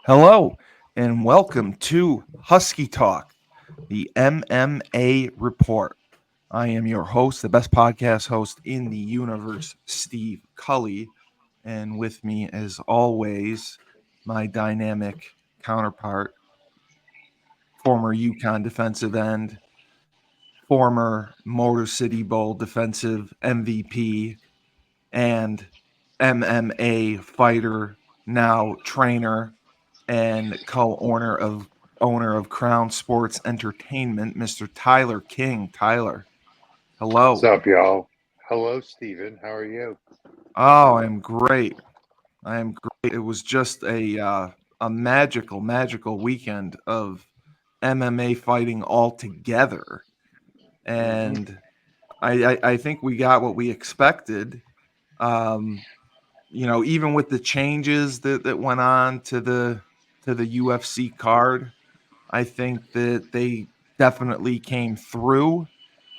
Hello, and welcome to Husky Talk, the MMA Report. I am your host, the best podcast host in the universe, Steve Cully. And with me, as always, my dynamic counterpart, former UConn defensive end, former Motor City Bowl defensive MVP, and MMA fighter, now trainer and co-owner of Crown Sports Entertainment, Mr. Tyler King. Tyler, What's hello. up, y'all? Hello, Steven. How are you? Oh, I am great. I am great. It was just a magical weekend of MMA fighting altogether, hmm and I think we got what we expected. Um, even with the changes that went on to the UFC card, I think that they definitely came through.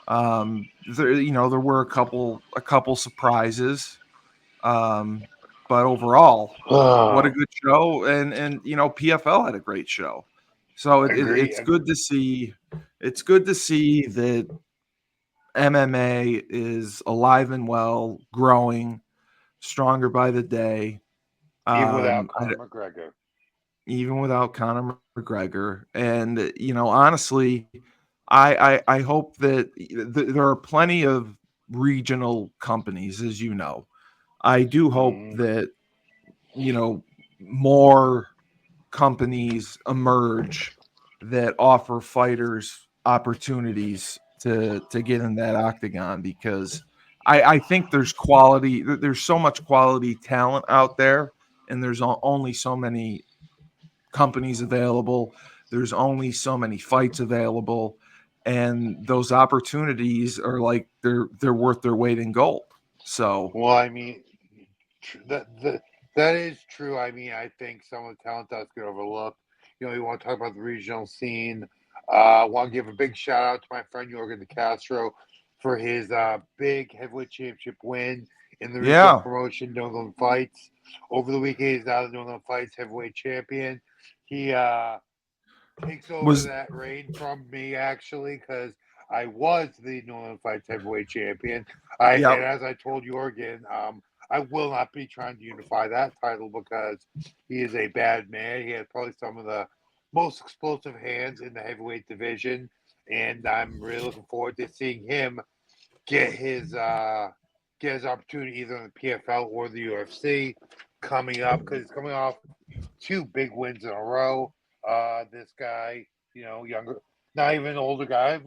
There were a couple surprises, um, but overall, what a Oh, good show, and PFL had a great show. So agree. it's good to see. It's good to see that MMA is alive and well, growing, stronger by the day. Even without I, Connor McGregor. even without Conor McGregor. And honestly, I hope that there are plenty of regional companies, as you know. I do hope hmm that more companies emerge that offer fighters opportunities to get in that octagon because I think there's quality. There's so much quality talent out there, and there's only so many companies available. There's only so many fights available, and those opportunities are like they're worth their weight in gold. So Well, I mean, that is true. I mean, I think some of the talent does get overlooked. You want to talk about the regional scene. I want to give a big shout out to my friend Jorgen De Castro for his big heavyweight championship win in the regional yeah, promotion, New England Fights. Over the weekend, he's now the New England Fights heavyweight champion. He takes over was that reign from me actually because I was the New England Fights heavyweight champion. yeah And as I told you again, I will not be trying to unify that title because he is a bad man. He has probably some of the most explosive hands in the heavyweight division, and I'm really looking forward to seeing him get his uh, get his opportunity either in the PFL or the UFC coming up because he's coming off two big wins in a row. This guy, younger, not even an older guy. I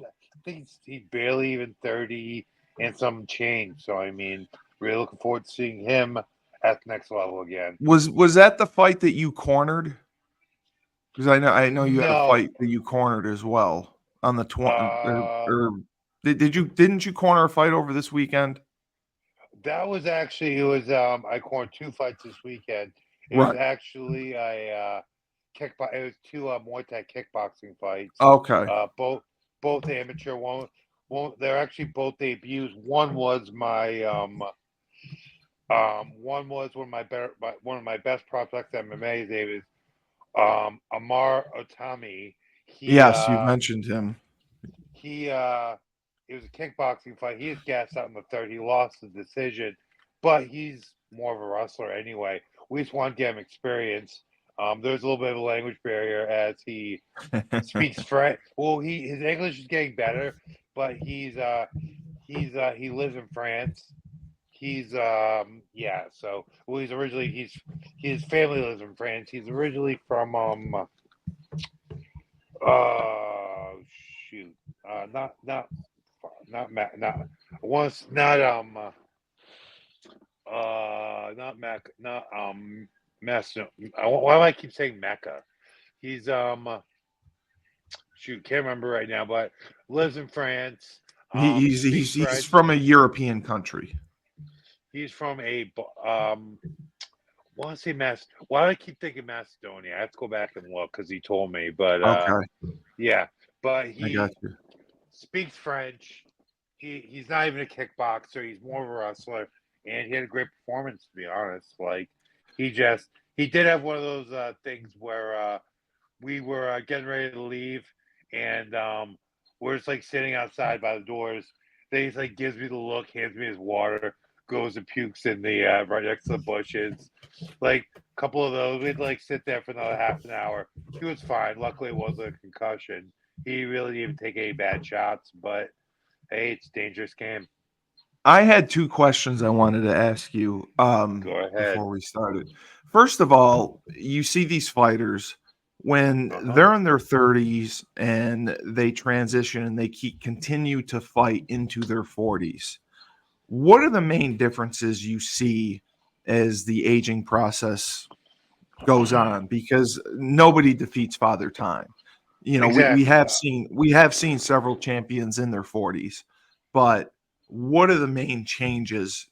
think he's barely even 30 and some change. So, I mean, really looking forward to seeing him at the next level again. was that the fight that you cornered? Because I know you had a No, fight that you cornered as well on the 20 uh, or didn't you corner a fight over this weekend? that was actually, I cornered two fights this weekend. It was Right. actually it was two Muay Thai kickboxing fights. Okay. Both amateur. One they're actually both debuts. One was one of my best prospects MMA. His name is Amar Otami. He Yes, you uh mentioned him. he it was a kickboxing fight. He was gassed out in the third. He lost the decision, but he's more of a wrestler anyway. We just want to get him experience. There's a little bit of a language barrier as he speaks French. Well, his English is getting better, but he lives in France. He's yeah. So well, his family lives in France. He's originally from uh shoot not not once not Mac not Mass. Why do I keep saying Mecca? He's shoot, can't remember right now, but lives in France. He's Speaks he's he's French. from a European country. He's from a want to say Mass. Why do I keep thinking Macedonia? I have to go back and look because he told me. But Okay, yeah, but I got he you. speaks French. He's not even a kickboxer. He's more of a wrestler, and he had a great performance. To be honest, like he just He did have one of those things where we were getting ready to leave, and we're just like sitting outside by the doors. Then he's like gives me the look, hands me his water, goes and pukes in the right next to the bushes. Like a couple of those, we'd like sit there for another half an hour. He was fine. Luckily, it wasn't a concussion. He really didn't even take any bad shots, but hey, it's a dangerous game. I had two questions I wanted to ask you Go ahead. before we started. First of all, you see these fighters when Uh huh. they're in their 30s and they transition and they continue to fight into their 40s. What are the main differences you see as the aging process goes on? Because nobody defeats Father Time. You know, we Exactly. have seen several champions in their 40s, but what are the main changes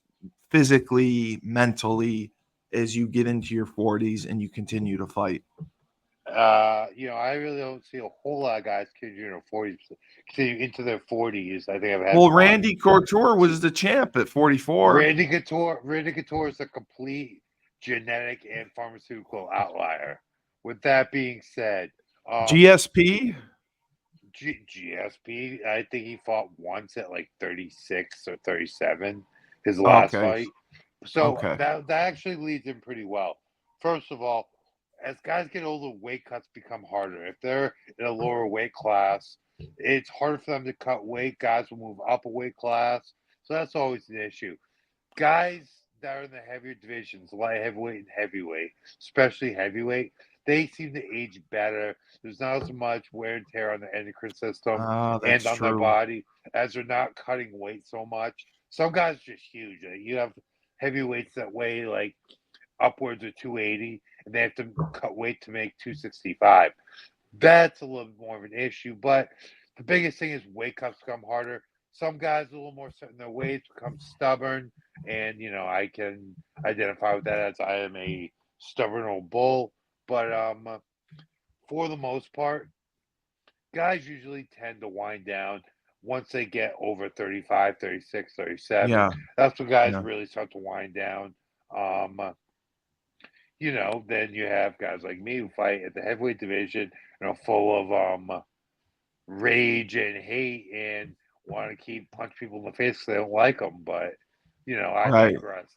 physically, mentally, as you get into your 40s and you continue to fight? I really don't see a whole lot of guys continue in their 40s, continue into their 40s. I think I've had Well, one. Randy Couture Two, was the champ at 44. Randy Couture is a complete genetic and pharmaceutical outlier. With that being said, um, GSP? GSP, I think he fought once at like 36 or 37, his last Okay. fight. So Okay. that actually leads in pretty well. First of all, as guys get older, weight cuts become harder. If they're in a lower weight class, it's harder for them to cut weight. Guys will move up a weight class. So that's always an issue. Guys that are in the heavier divisions, light heavyweight and heavyweight, especially heavyweight, they seem to age better. There's not as much wear and tear on the endocrine system Ah, and that's on their true. body as they're not cutting weight so much. Some guys are just huge. You have heavyweights that weigh like upwards of 280 and they have to cut weight to make 265. That's a little bit more of an issue, but the biggest thing is weight cuts become harder. Some guys a little more set in their ways become stubborn, and I can identify with that as I am a stubborn old bull. But for the most part, guys usually tend to wind down once they get over 35, 36, 37. Yeah. That's when guys Yeah. really start to wind down. Um, then you have guys like me who fight at the heavyweight division, full of rage and hate and want to keep punch people in the face because they don't like them. But I Right. digress.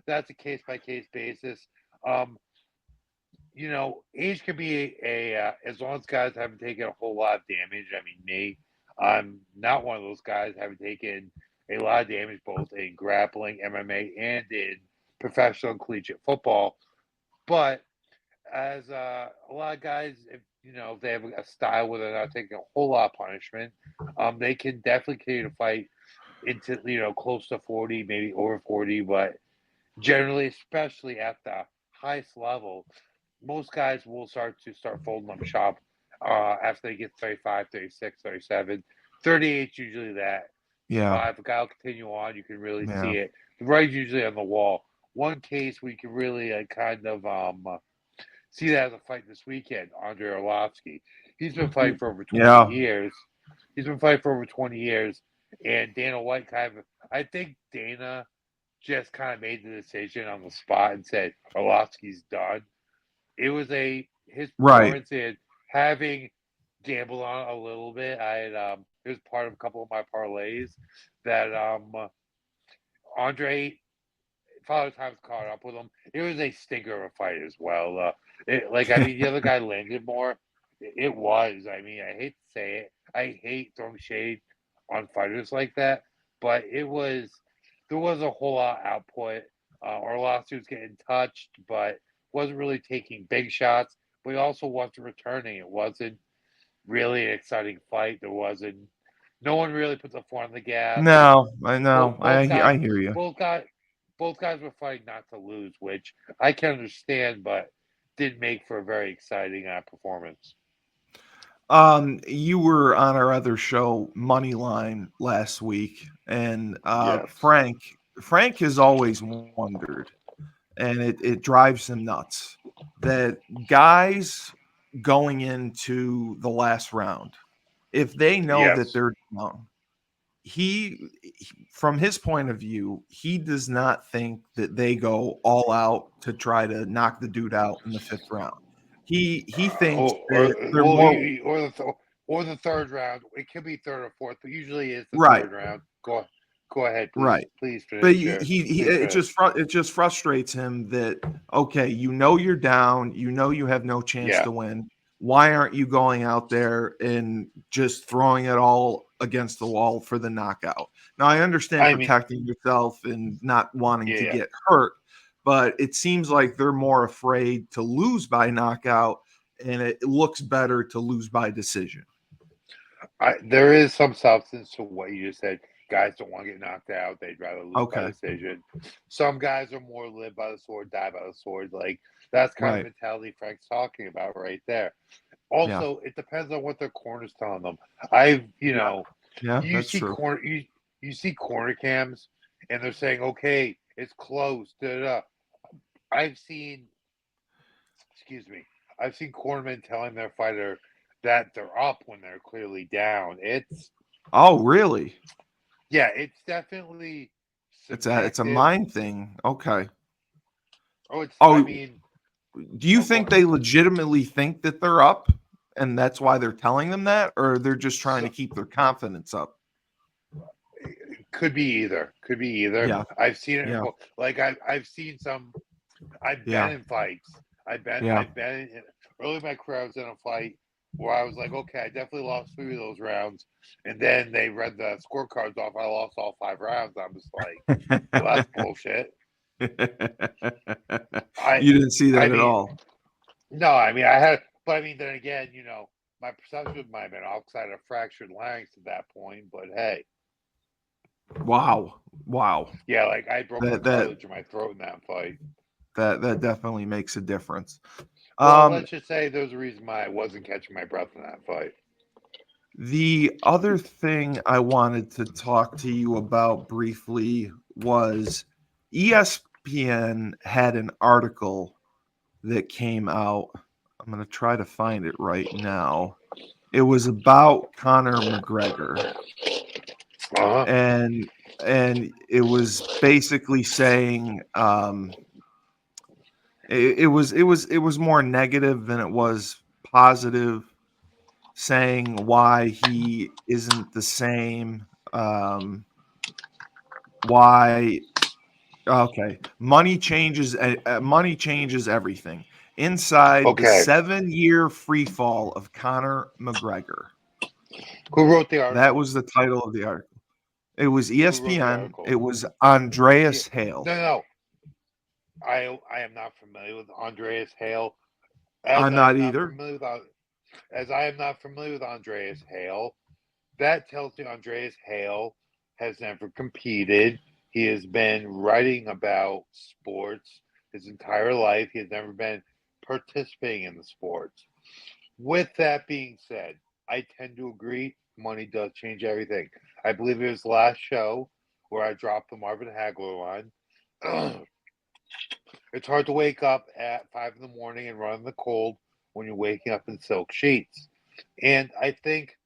That's a case by case basis. Um, age can be as long as guys haven't taken a whole lot of damage. I mean, me, I'm not one of those guys having taken a lot of damage both in grappling, MMA, and in professional and collegiate football. But as a lot of guys, if they have a style where they're not taking a whole lot of punishment, they can definitely continue to fight into close to 40, maybe over 40. But generally, especially at the highest level, most guys will start folding up shop after they get 35, 36, 37. 38 is usually that Yeah. spot. If a guy will continue on, you can really Yeah. see it. The writing's usually on the wall. One case we can really kind of see that as a fight this weekend, Andre Arlovsky. He's been fighting for over 20 Yeah. years. He's been fighting for over 20 years. And Dana White I think Dana just kind of made the decision on the spot and said, Arlovsky's done. It was his Right. performance in having gambled on a little bit. It was part of a couple of my parlays that Andre Father Time's caught up with him. It was a stinker of a fight as well. The other guy landed more. It was. I mean, I hate to say it. I hate throwing shade on fighters like that, but it was. There was a whole lot of output. Orlovsky was getting touched, but wasn't really taking big shots. But he also wasn't returning. It wasn't really an exciting fight. There wasn't. No one really put the foot on the gas, and No, I know. both both guys I hear you. both guys both guys were fighting not to lose, which I can understand, but did make for a very exciting performance. You were on our other show, Moneyline, last week, and Yes. Frank has always wondered, and it drives him nuts that guys going into the last round, if they know that Yes. they're down, from his point of view, he does not think that they go all out to try to knock the dude out in the 5th round. He thinks that they're more or the third round. It could be third or fourth, but usually it's the right, third round. Go ahead, please. right. Please But finish. it just frustrates him that, okay, you're down, you have no chance Yeah. to win. Why aren't you going out there and just throwing it all against the wall for the knockout? Now, I understand protecting yourself and not wanting to get hurt, but it seems like they're more afraid to lose by knockout, and it looks better to lose by decision. There is some substance to what you just said. Guys don't want to get knocked out. They'd rather lose by decision. Some guys are more live by the sword, die by the sword. Like, that's kind of mentality Frank's talking about right there. Also, it depends on what their corner's telling them. You see corner cams, and they're saying, "Okay, it's close." I've seen cornermen telling their fighter that they're up when they're clearly down. Really? Yeah, it's definitely subjective. It's a mind thing. Okay. Do you think they legitimately think that they're up and that's why they're telling them that, or they're just trying to keep their confidence up? Could be either. Yeah. I've seen it. Yeah. Like I've seen some. I've been in fights. I've been in early in my career. I was in a fight where I was like, okay, I definitely lost 3 of those rounds, and then they read the scorecards off. I lost all 5 rounds. I'm just like, well, that's bullshit. You didn't see that at all. No, I had, but then again, my perception might have been off because I had a fractured larynx at that point. But hey. Wow. Yeah, like I broke the cartilage in my throat in that fight. That definitely makes a difference. Well, let's just say there's a reason why I wasn't catching my breath in that fight. The other thing I wanted to talk to you about briefly was ESPN had an article that came out. I'm going to try to find it right now. It was about Connor McGregor. And it was basically saying it was more negative than it was positive, saying why he isn't the same. Why? Okay, money changes everything. Inside the 7-year free fall of Connor McGregor. Who wrote the article? That was the title of the article. It was ESPN. It was Andreas Hale. No. I am not familiar with Andreas Hale. I'm not either. As I am not familiar with Andreas Hale, that tells me Andreas Hale has never competed. He has been writing about sports his entire life. He has never been participating in the sports. With that being said, I tend to agree money does change everything. I believe it was the last show where I dropped the Marvin Hagler line. It's hard to wake up at 5 in the morning and run in the cold when you're waking up in silk sheets. And I think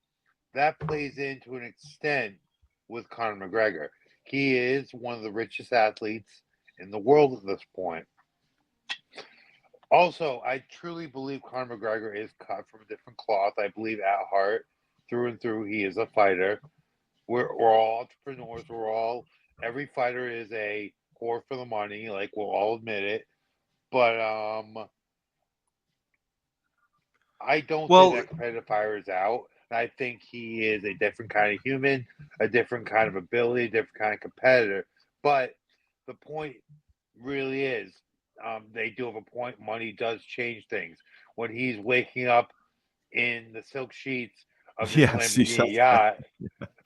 that plays into an extent with Conor McGregor. He is one of the richest athletes in the world at this point. Also, I truly believe Conor McGregor is cut from a different cloth. I believe at heart, through and through, he is a fighter. We're all entrepreneurs. Every fighter is a whore for the money. Like, we'll all admit it. But I don't think that competitive fire is out. I think he is a different kind of human, a different kind of ability, a different kind of competitor. But the point really is, they do have a point. Money does change things. When he's waking up in the silk sheets of his Lamborghini yacht,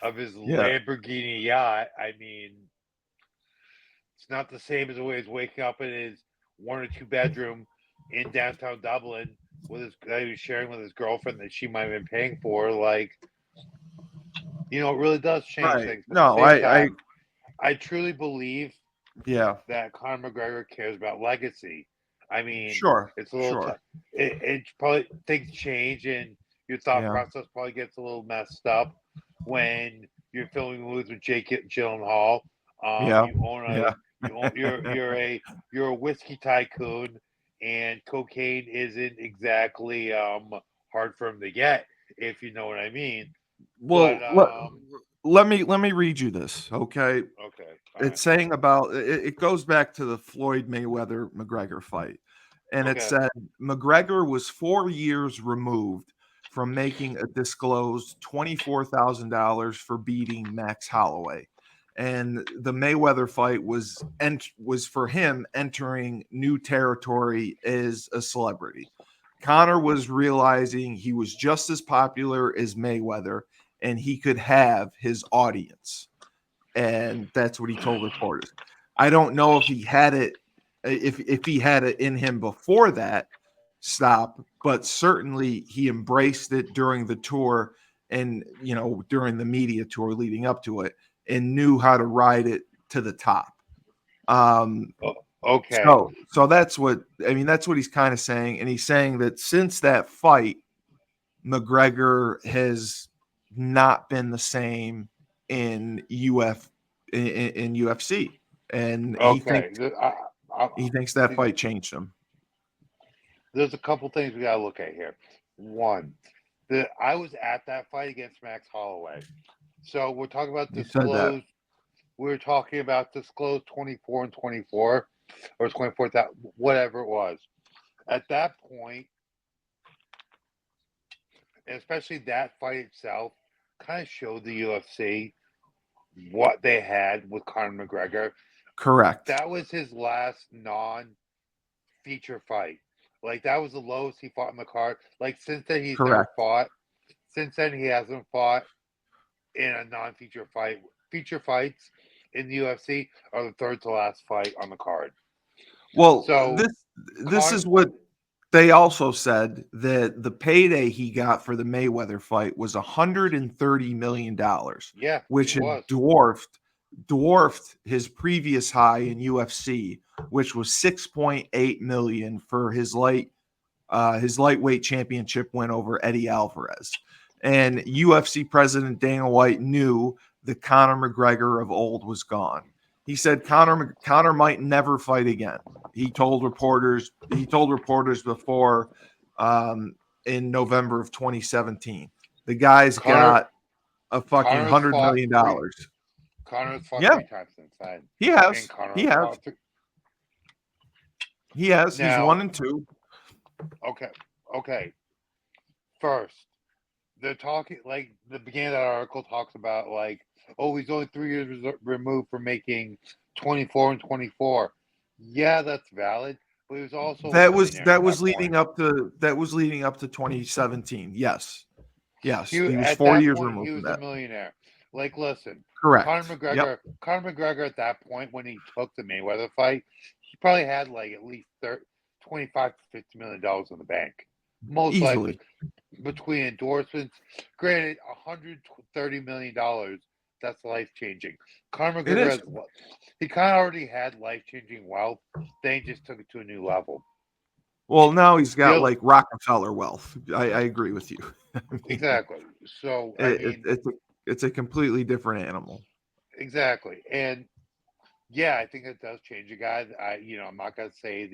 Lamborghini yacht, it's not the same as the way he's waking up in his 1 or 2 bedroom in downtown Dublin with his that he was sharing with his girlfriend that she might have been paying for. Like, it really does change things. But at the same time, I truly believe that Conor McGregor cares about legacy. It's a little it's probably things change and your thought process probably gets a little messed up when You're filming movies with Jake Gyllenhaal. Yeah, You own a yeah. you own, you're a whiskey tycoon, and cocaine isn't exactly hard for him to get, if you know what I mean. But Well, let me read you this, okay? okay, all right, It's saying about it goes back to the Floyd Mayweather McGregor fight. And it okay, said McGregor was 4 years removed from making a disclosed $24,000 for beating Max Holloway. And the Mayweather fight was for him entering new territory as a celebrity. Connor was realizing he was just as popular as Mayweather and he could have his audience, and that's what he told reporters. I don't know if he had it, if he had it in him before that stop, but certainly he embraced it during the tour and during the media tour leading up to it, and knew how to ride it to the top. Um, okay, so that's what I mean. That's what he's kind of saying, and he's saying that since that fight, McGregor has not been the same in in UFC, and okay. I, he thinks that the, fight changed him. there's a couple things we gotta look at here. One, I was at that fight against Max Holloway, so we're talking about You said that. disclosed. We're talking about disclosed 24 and 24, or 24, whatever it was. At that point, and especially that fight itself, kind of showed the UFC what they had with Conor McGregor. Correct. That was his last non-feature fight. Like that was the lowest he fought in the card. Like since then he's never Correct. fought. Since then he hasn't fought in a non-feature fight. Feature fights in the UFC are the third to last fight on the card. Well, So this Con is what they also said, that the payday he got for the Mayweather fight was $130 million, yeah, which it had was. dwarfed his previous high in UFC, which was 6.8 million for his lightweight championship win over Eddie Alvarez. And UFC president Dana White knew that Conor McGregor of old was gone. He said Conor might never fight again. He told reporters before, in November of 2017. The guy's Connor got a fucking Connor's fought three. $100 million. Connor's fought Yeah, three times since then, he and has. Connor He has has. fought three. He has. He's Now, 1-2. okay, okay. First, they're talking like the beginning of that article talks about like, oh, he's only 3 years removed from making 24 and 24. Yeah, that's valid, but he was also a millionaire at that point. That was leading up to 2017. Yes. Yes. He He was at 4 that years point he removed from was a that. millionaire. Like, listen, Correct. Yep. Conor McGregor at that point when he took the Mayweather fight, he probably had like at least 25 to $50 million in the bank, most likely Easily. between endorsements. Granted, $130 million. That's life changing. Conor It McGregor is. has he kind of already had life changing wealth. They just took it to a new level. Well, now he's got The like Rockefeller wealth. I agree with you. I mean, exactly. So I it, mean, it's a completely different animal. exactly, and yeah, I think it does change a guy. I'm not gonna say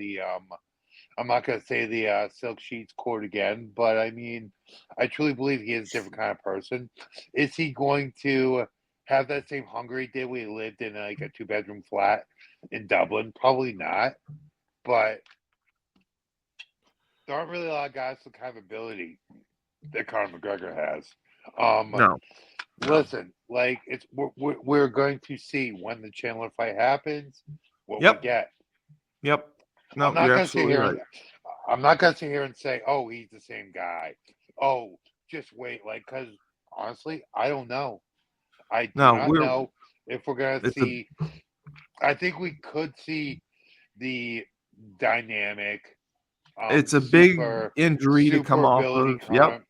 the silk sheets court again, but I mean, I truly believe he is a different kind of person. Is he going to have that same hunger he did when he lived in like a two-bedroom flat in Dublin? Probably not, but there aren't really a lot of guys with the kind of ability that Conor McGregor has. Um, No. No. Listen, like we're going to see when the Chandler fight happens what we Yep. get. Yep. I'm No, not you're gonna sit absolutely here. right. I'm not gonna sit here and say, "Oh, he's the same guy." Oh, just wait, like, because honestly, I don't know. I do No, not we're know if we're gonna it's a see. I think we could see the dynamic, it's a big super, injury to come super off ability of. Yep. Connor.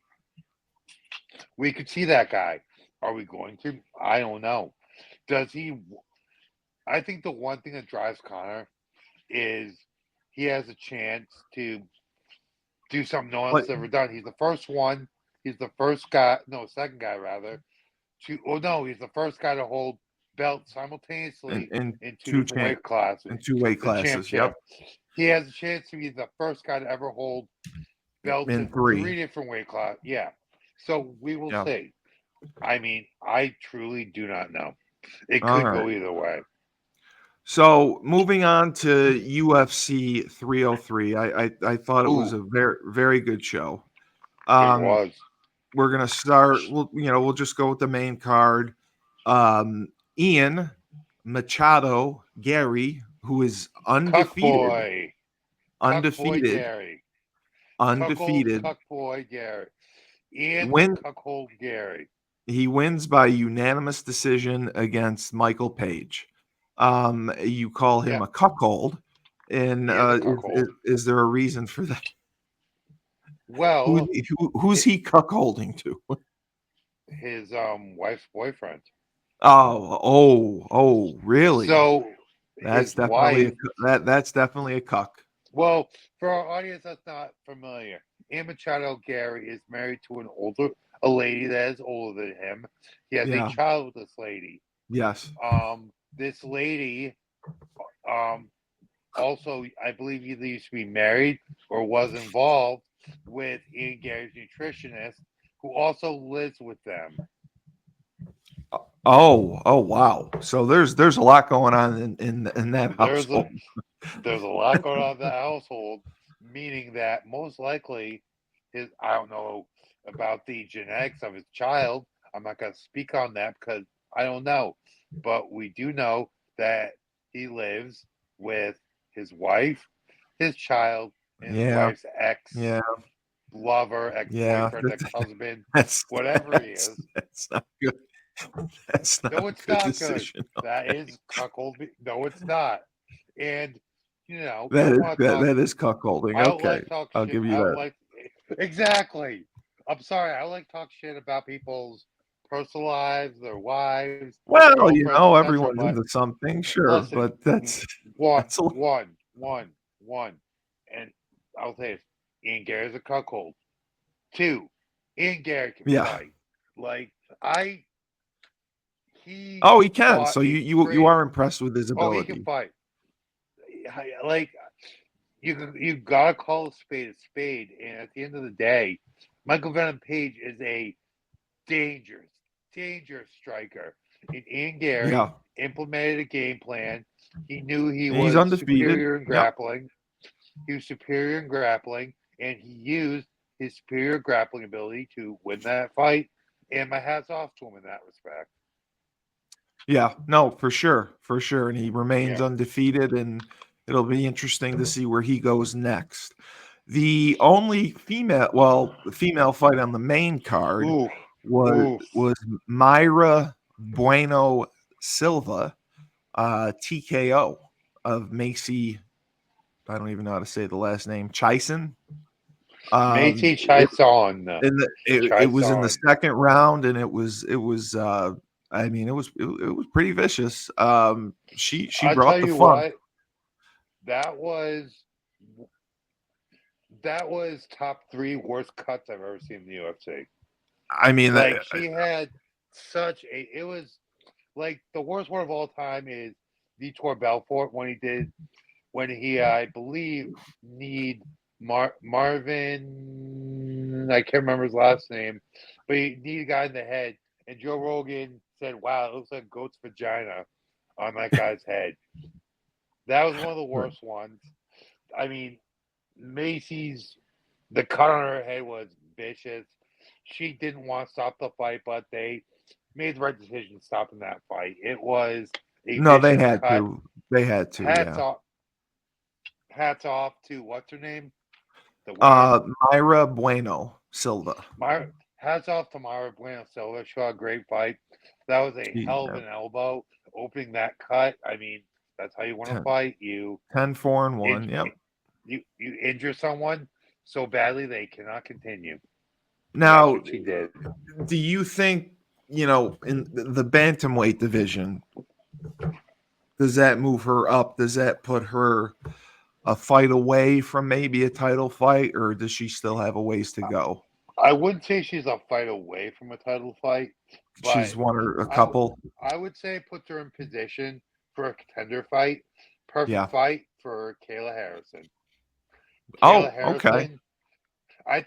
We could see that guy. Are we going to? I don't know. Does he? I think the one thing that drives Connor is he has a chance to do something no one's Like ever done. He's the first one. He's the first guy, no, second guy rather, he's the first guy to hold belts simultaneously in in two two different weight classes. in two weight The champ. classes. Yep, He has a chance to be the first guy to ever hold belts in in three three. different weight classes. Yeah. So we will Yeah. see. I mean, I truly do not know. It All could right. go either way. So moving on to UFC 303, I thought it was Ooh, a very good show. it Um, was. we're gonna start. We'll just go with the main card. Ian Machado Gary, who is Cuck undefeated, boy. Cuck boy undefeated, Gary. Cuckold undefeated, cuck boy Gary. Ian win. Cuckold Gary. He wins by unanimous decision against Michael Page. You call him Yeah, a cuckold, and he is a cuckold. is there a reason for that? Well, Who's he cuckolding to? his wife's boyfriend. Really? So That's his definitely wife. that's definitely a cuck. Well, for our audience that's not familiar, Ian Machado Gary is married to a lady that is older than him. He has a Yeah. child with this lady. Yes. This lady, um, also, I believe either used to be married or was involved with Ian Gary's nutritionist, who also lives with them. Oh wow. So there's a lot going on in that There's a household. there's a lot going on in the household, meaning that most likely I don't know about the genetics of his child. I'm not going to speak on that because I don't know, but we do know that he lives with his wife, his child, and his Yeah. wife's ex Yeah. lover, ex Yeah. boyfriend, ex husband, That's whatever he is. that's not good. That's not No, a it's good not good. decision. That Okay. is cuckold. No, it's not. And we That don't is want to talk. that is cuckolding. I don't Okay. like talk I'll shit. give you I don't that. like exactly. I'm sorry. I don't like talk shit about people's personal lives, their wives, Well, girlfriends, etc. everyone's But into something, sure, listen, but that's one, that's a one, and I'll tell you, Ian Gary's a cuckold. Two, Ian Gary can yeah. fight. Like I, he Oh, he can. fought So a you great. are impressed with his Oh, he can ability. fight. Like you gotta call a spade a spade. And at the end of the day, Michael Venom Page is a dangerous, dangerous striker. And Ian Gary Yeah. implemented a game plan. He knew he And he's was undefeated. superior in Yep. grappling. He was superior in grappling, and he used his superior grappling ability to win that fight. And my hat's off to him in that respect. Yeah. No, for sure. For sure. And he remains Yeah. undefeated, and it'll be interesting to see where he goes next. The only the female fight on the main card Ooh, was ooh. was Myra Bueno Silva, TKO of Macy. I don't even know how to say the last name. Chison. Métis It, Chaison. it was in the Chaison. second round, and it was. I mean, it was pretty vicious. She I brought tell the you fun. what, that was that was top three worst cuts I've ever seen in the UFC. I mean, Like she had such a. It was like the worst one of all time is Vitor Belfort when he I believe need Marvin. I can't remember his last name, but he needed a guy in the head, and Joe Rogan said, "Wow, it looks like a goat's vagina on that guy's head." That was one of the worst ones. I mean, Macy's the cut on her head was vicious. She didn't want to stop the fight, but they made the right decision stopping that fight. It was a no, they vicious had cut. to. They had to. Hats Yeah. off, hats off to what's her name, the winner. Myra Bueno Silva. My hats off to Myra Bueno Silva. She had a great fight. That was a hell of Yeah. an elbow opening that cut. I mean, that's how you want to 10, fight. You 10-4-1. in, Yep. you injure someone so badly they cannot continue. And that's Now, what she did. do you think, in the bantamweight division, does that move her up? Does that put her a fight away from maybe a title fight, or does she still have a ways to go? I wouldn't say she's a fight away from a title fight, She's but won a I couple. I would say it puts her in position for a contender fight. Perfect Yeah. fight for Kayla Harrison. Kayla Oh, okay. Harrison. I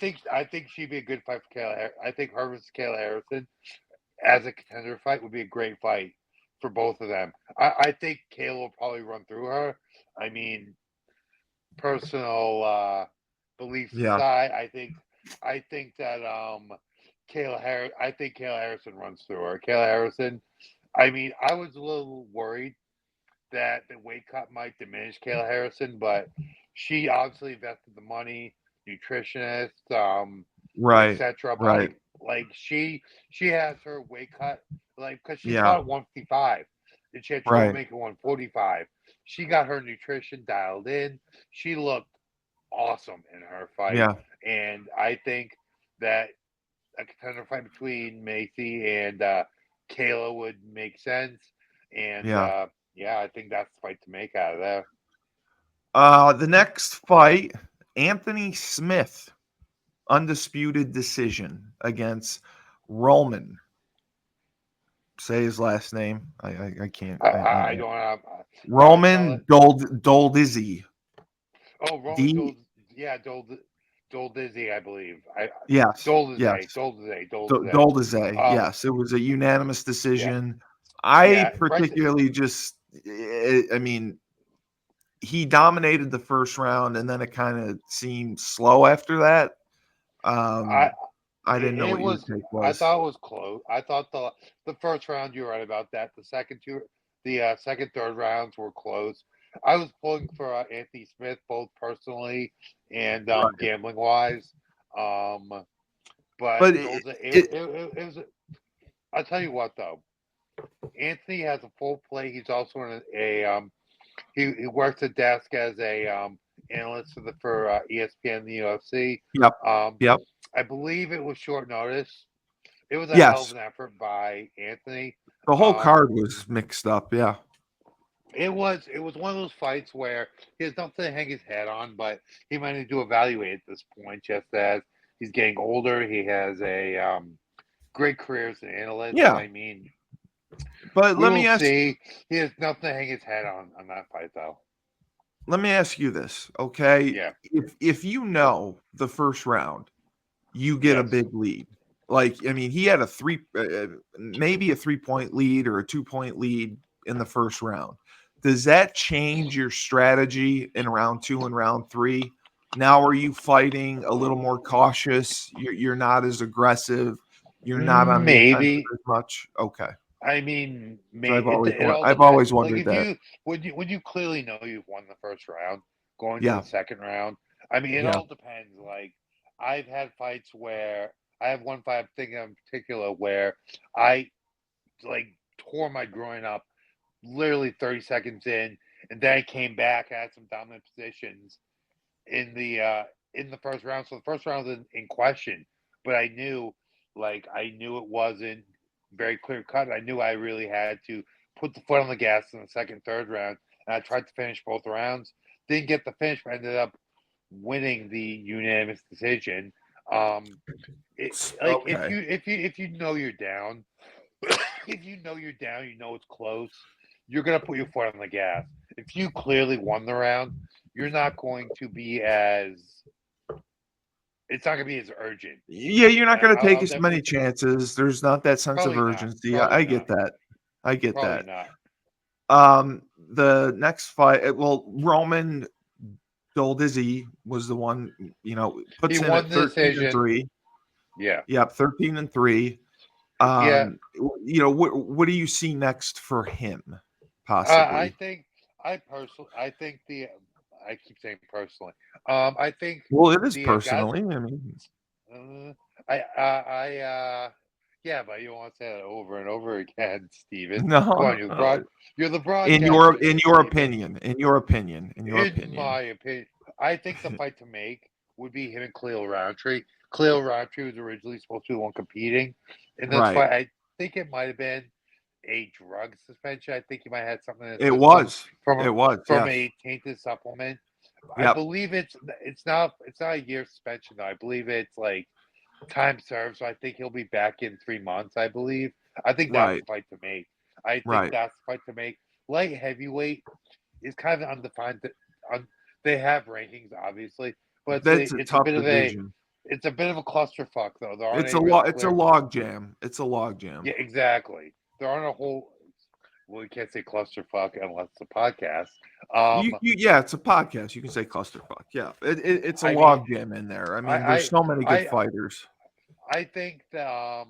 think she'd be a good fight for Kayla. I think her versus Kayla Harrison as a contender fight would be a great fight for both of them. I think Kayla will probably run through her. I mean, personal beliefs Yeah. aside, I think that I think Kayla Harrison runs through her. Kayla Harrison. I mean, I was a little worried that the weight cut might diminish Kayla Harrison, but she obviously invested the money, nutritionist, Right. etc. But Right. she has her weight cut because she Yeah. fought at 155 and she had trouble Right. making 145. She got her nutrition dialed in. She looked awesome in her fight, Yeah. and I think that a contender fight between Macy and Kayla would make sense. And Yeah. yeah, I think that's the fight to make out of there. The next fight, Anthony Smith, undisputed decision against Roman. Say his last name. I can't. I don't have how to spell Roman it. Doldizzi. Oh, Roman D. Dol, yeah, Dol Dizzy, I believe. Yes. Doldize, Yes. Doldize, Doldize. Doldize. Um, Yes. It was a unanimous yeah, decision. I yeah, right. particularly just. I mean, he dominated the first round, and then it kind of seemed slow after that. I I didn't know it what your was. take I was. thought it was close. I thought the first round you were right about that. The second, third rounds were close. I was pulling for Anthony Smith both personally and Right. gambling wise. Um, but But it was. I'll tell you what though. Anthony has a full plate. He's also in he works a desk as a analyst for ESPN and the UFC. yep. Um, Yep. I believe it was short notice. It was a hell of Yes. an effort by Anthony. The whole Um, card was mixed up. Yeah. it was one of those fights where he has nothing to hang his head on, but he might need to evaluate at this point, just as he's getting older. He has a great career as an analyst. Yeah. I mean, But we will see. He has nothing to hang his head on that fight, though. let me ask you this, okay? Yeah. If you know the first round, you get a Yes. big lead. Like, I mean, he had a maybe a 3 point lead or a 2 point lead in the first round. Does that change your strategy in round two and round three? Now, are you fighting a little more cautious? You're not as aggressive. You're not on the offensive Maybe. as much. Okay, I mean, so it all I've depends. always Like wondered if that. you when you clearly know you've won the first round, going to Yeah, the second round. I mean, it yeah, all depends. Like I've had fights where I have one fight I'm thinking of in particular where I like tore my groin up literally 30 seconds in, and then I came back, I had some dominant positions in the first round. So the first round was in question, but I knew it wasn't very clear cut. I knew I really had to put the foot on the gas in the second, third round, and I tried to finish both rounds. Didn't get the finish, but ended up winning the unanimous decision. Um, like okay. if you know you're down, if you know you're down, you know it's close. You're gonna put your foot on the gas. If you clearly won the round, you're not going to be as it's not gonna be as urgent. Yeah, you're not And going to take I'll as many definitely chances. There's not that sense of probably not, urgency. probably I get not, that. I get probably that. not. The next fight, well, Roman Doldizzi was the one, He puts in won at the 13 and decision. 3. Yeah, Yep, 13 and 3. yeah. What do you see next for him, I possibly? think I think the I keep saying personally. I think Well, it is the guys. personally. I mean, Yeah, but you don't want to say that over and over again, Steven. Come no, on, you're the in broadcaster in here, your Steven. opinion, in your opinion, in your In opinion. my opinion, I think the fight to make would be him and Khalil Roundtree. Khalil Roundtree was originally supposed to be the one competing in this Right. fight. I think it might have been a drug suspension. I think he might have had something in his It system was. from It was. Yes. a tainted supplement. I Yep. believe it's not a year suspension though. I believe it's like time served, so I think he'll be back in 3 months, I believe. I think that's Right, the fight to make. I think right. that's the fight to make. Light heavyweight is kind of undefined. They have rankings, obviously, but That's a it's a tough bit of a division. clusterfuck though. There aren't any real It's a clear. log jam. It's a log jam. Yeah, exactly. There aren't a whole. Well, we can't say clusterfuck unless it's a podcast. Yeah, it's a podcast. You can say clusterfuck. Yeah, it's a I mean, log jam in there. I I mean, there's I so many good I fighters. I think that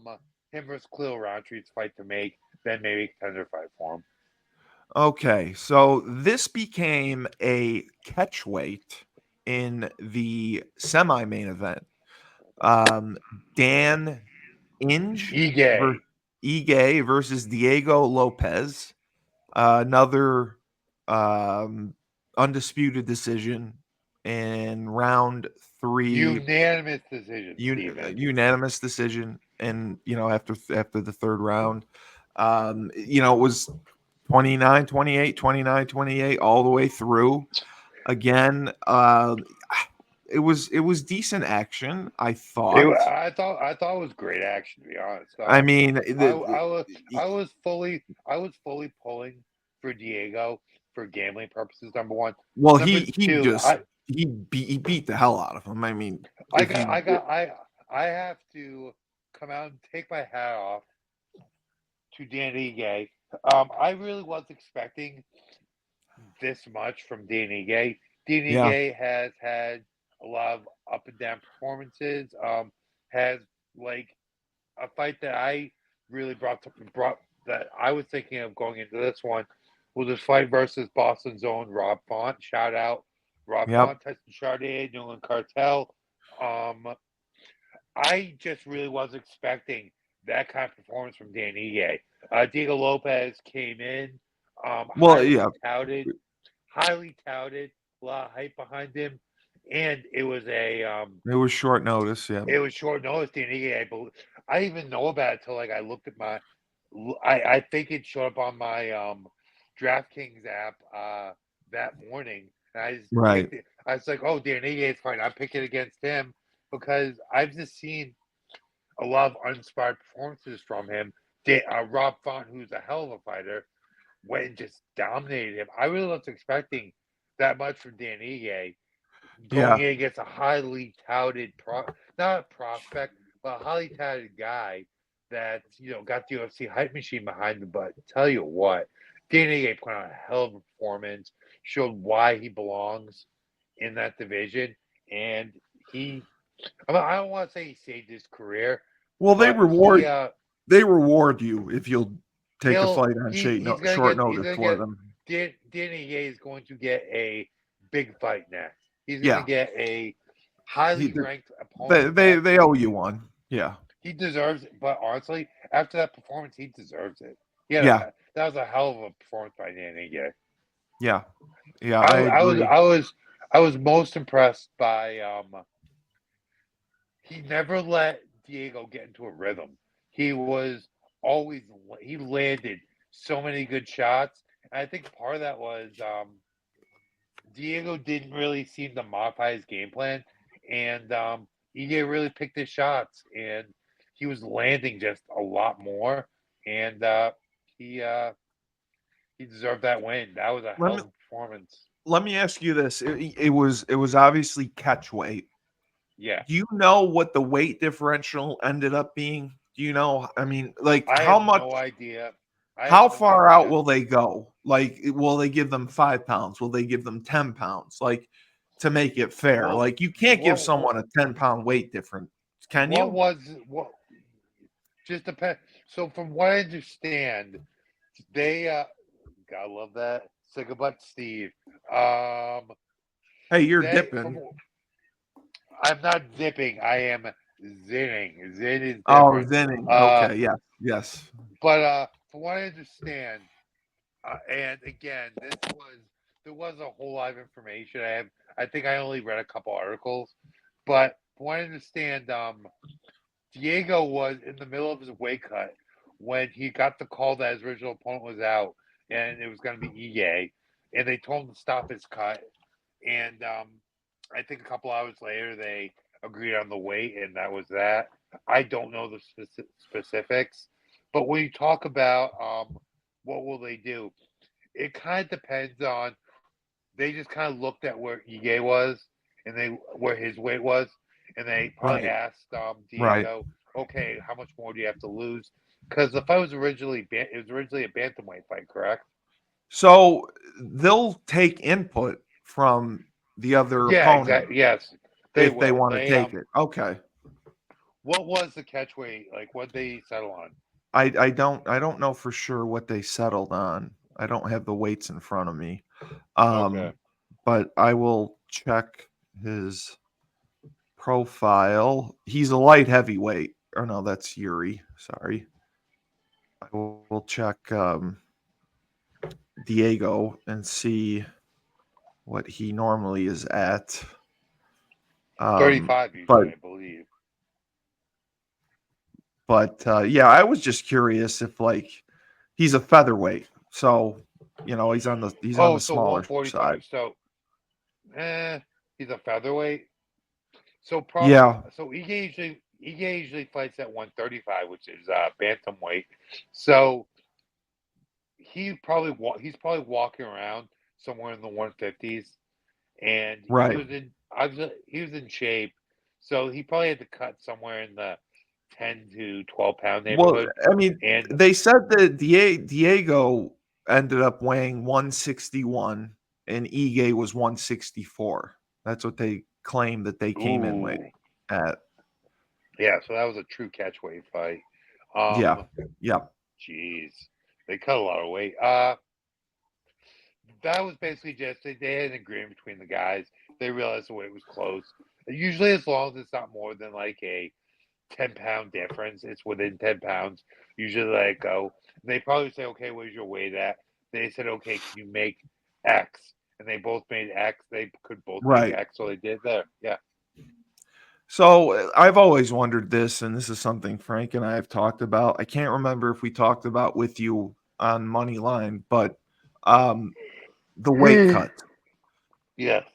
him versus Khalil Rountree's fight to make, then maybe contender fight for him. Okay, so this became a catchweight in the semi-main event. Um, Dan Inge Ige. versus Ige versus Diego Lopez. Another undisputed decision in round three, Unanimous decision, Steven. unanimous decision, and after the third round, it was 29, 28, 29, 28 all the way through. Again, it was decent action, I thought. I thought it was great action, to be honest. I mean, I was fully pulling for Diego for gambling purposes. Number one, well, number he two, just he beat the hell out of him. I mean, I if got you I got I have to come out and take my hat off to Danny Gay. I really was expecting this much from Danny Gay. Danny yeah, Gay has had a lot of up and down performances. Has like a fight that I really brought that I was thinking of going into this one was this fight versus Boston's own Rob Font. Shout out Rob yep. Font, Tyson Chartier, Newland Cartel. Um, I just really was expecting that kind of performance from Dan Ige. Diego Lopez came in, Well, yeah, highly touted, a lot of hype behind him, and it was short notice. Yeah, it was short notice. Dan Ige, I didn't even know about it until like I looked at my, I think it showed up on my DraftKings app that morning, and I just right. picked it. I was like, oh, Dan Ige is fine. I'm picking against him because I've just seen a lot of uninspired performances from him. Rob Font, who's a hell of a fighter, went and just dominated him. I really wasn't expecting that much from Dan Ige going Yeah, in against a highly touted, not a prospect, but a highly touted guy that got the UFC hype machine behind him. But tell you what, Dan Ige put on a hell of a performance, showed why he belongs in that division, and he I don't want to say he saved his career, well, but they reward you if you'll take a he'll fight on he's gonna short get notice for them. Danny Ye is going to get a big fight next. He's gonna Yeah, get a he, highly ranked opponent next. they owe you one. Yeah, He deserves it, but honestly, after that performance, he deserves it. yeah, That was a hell of a performance by Danny Ye. yeah, yeah. I I was agree. I was I was most impressed by he never let Diego get into a rhythm. He was always he landed so many good shots. And I think part of that was Diego didn't really seem to modify his game plan, and Ige really picked his shots, and he was landing just a lot more, and he uh, he deserved that win. That was a Let hell me of a performance. let me ask you this. It was obviously catch weight. Yeah, Do you know what the weight differential ended up being? Do you know? I mean, like I have no idea. I have how no far out idea. will they go? Like, will they give them 5 pounds? Will they give them 10 pounds? Like, to make it fair. What Like, you can't give what someone a 10-pound weight difference, can what you? was what just depend. So from what I understand, they gotta love that. Say goodbye to Steve. Um, Hey, you're they from dipping. I'm not zipping. I am zinning. Zin is Oh, different. zinning. Uh, Okay, yes, yes. but from what I understand, and again, there was a whole lot of information. I think I only read a couple articles, but from what I understand, Diego was in the middle of his weight cut when he got the call that his original opponent was out, and it was going to be Ige, and they told him to stop his cut, and I think a couple hours later they agreed on the weight, and that was that. I don't know the specifics, but when you talk about what will they do, it kind of depends on. They just kind of looked at where Ige was and they where his weight was, and they probably Right. asked Right. Diego, okay, how much more do you have to lose? Because the fight was originally a bantamweight fight, correct? So they'll take input from the other Yeah, opponent exactly. Yes, they if they will. want to They take it. Okay. what was the catch weight like? What they settle on? I don't know for sure what they settled on. I don't have the weights in front of me. Okay, Um, but I will check his profile. He's a light heavyweight. Or no, that's Yuri. Sorry. I will check Diego and see what he normally is at. 35 But usually, I believe. yeah, I was just curious if like he's a featherweight, so he's on Oh, the so smaller 145. side. So, he's a featherweight. Yeah. So Ige usually fights at 135, which is bantamweight. So he's probably walking around somewhere in the 150s, and Right. he was in shape, so he probably had to cut somewhere in the 10 to 12 pound Well, neighborhood. I mean, And they said that Diego ended up weighing 161 and Ige was 164. That's what they claim that they came in ooh, weighing at. yeah, so that was a true catchweight fight. Yeah. Um, Yeah. jeez, they cut a lot of weight. That was basically just they had an agreement between the guys. They realized the weight was close. Usually, as long as it's not more than like a 10 pound difference, it's within 10 pounds. Usually, they go. They probably say, "Okay, where's your weight at?" They said, "Okay, can you make X?" And they both made X. They could both make Right. X, so they did there. Yeah. So I've always wondered this, and this is something Frank and I have talked about. I can't remember if we talked about with you on Money Line, but um, the weight cuts. Yes.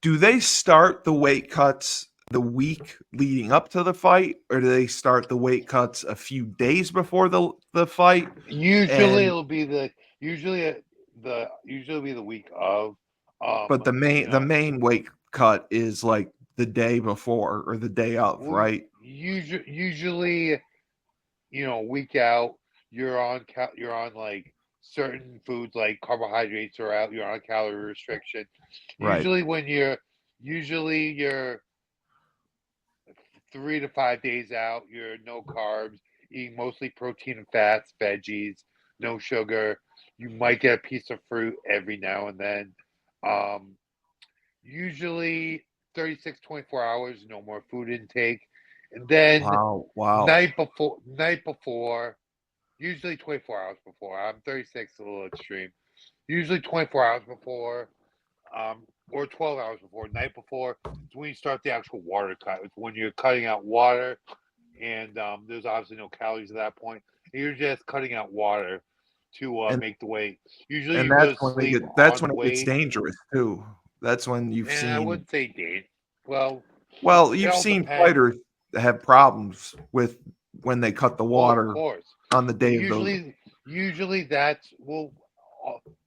Do they start the weight cuts the week leading up to the fight, or do they start the weight cuts a few days before the fight? Usually, And it'll be the usually usually it'll be the week of. but You the know, main weight cut is like the day before or the day of, well, right? usually a week out, you're on like certain foods like carbohydrates are out. You're on calorie restriction. Right. Usually you're 3 to 5 days out. You're no carbs, eating mostly protein and fats, veggies, no sugar. You might get a piece of fruit every now and then. Um, Usually 36, 24 hours, no more food intake. And then Wow. Wow. night before, usually 24 hours before. I'm 36, a little extreme. Usually 24 hours before, or 12 hours before, night before, is when you start the actual water cut. It's when you're cutting out water, and there's obviously no calories at that point. And you're just cutting out water to And make the weight. Usually and you go to sleep that's on when the it gets weight, dangerous too. That's when you've and I seen wouldn't say date. Well, well, it you've all seen depends. fighters have problems with when they cut the Well, of water course, on the but day of the usually that's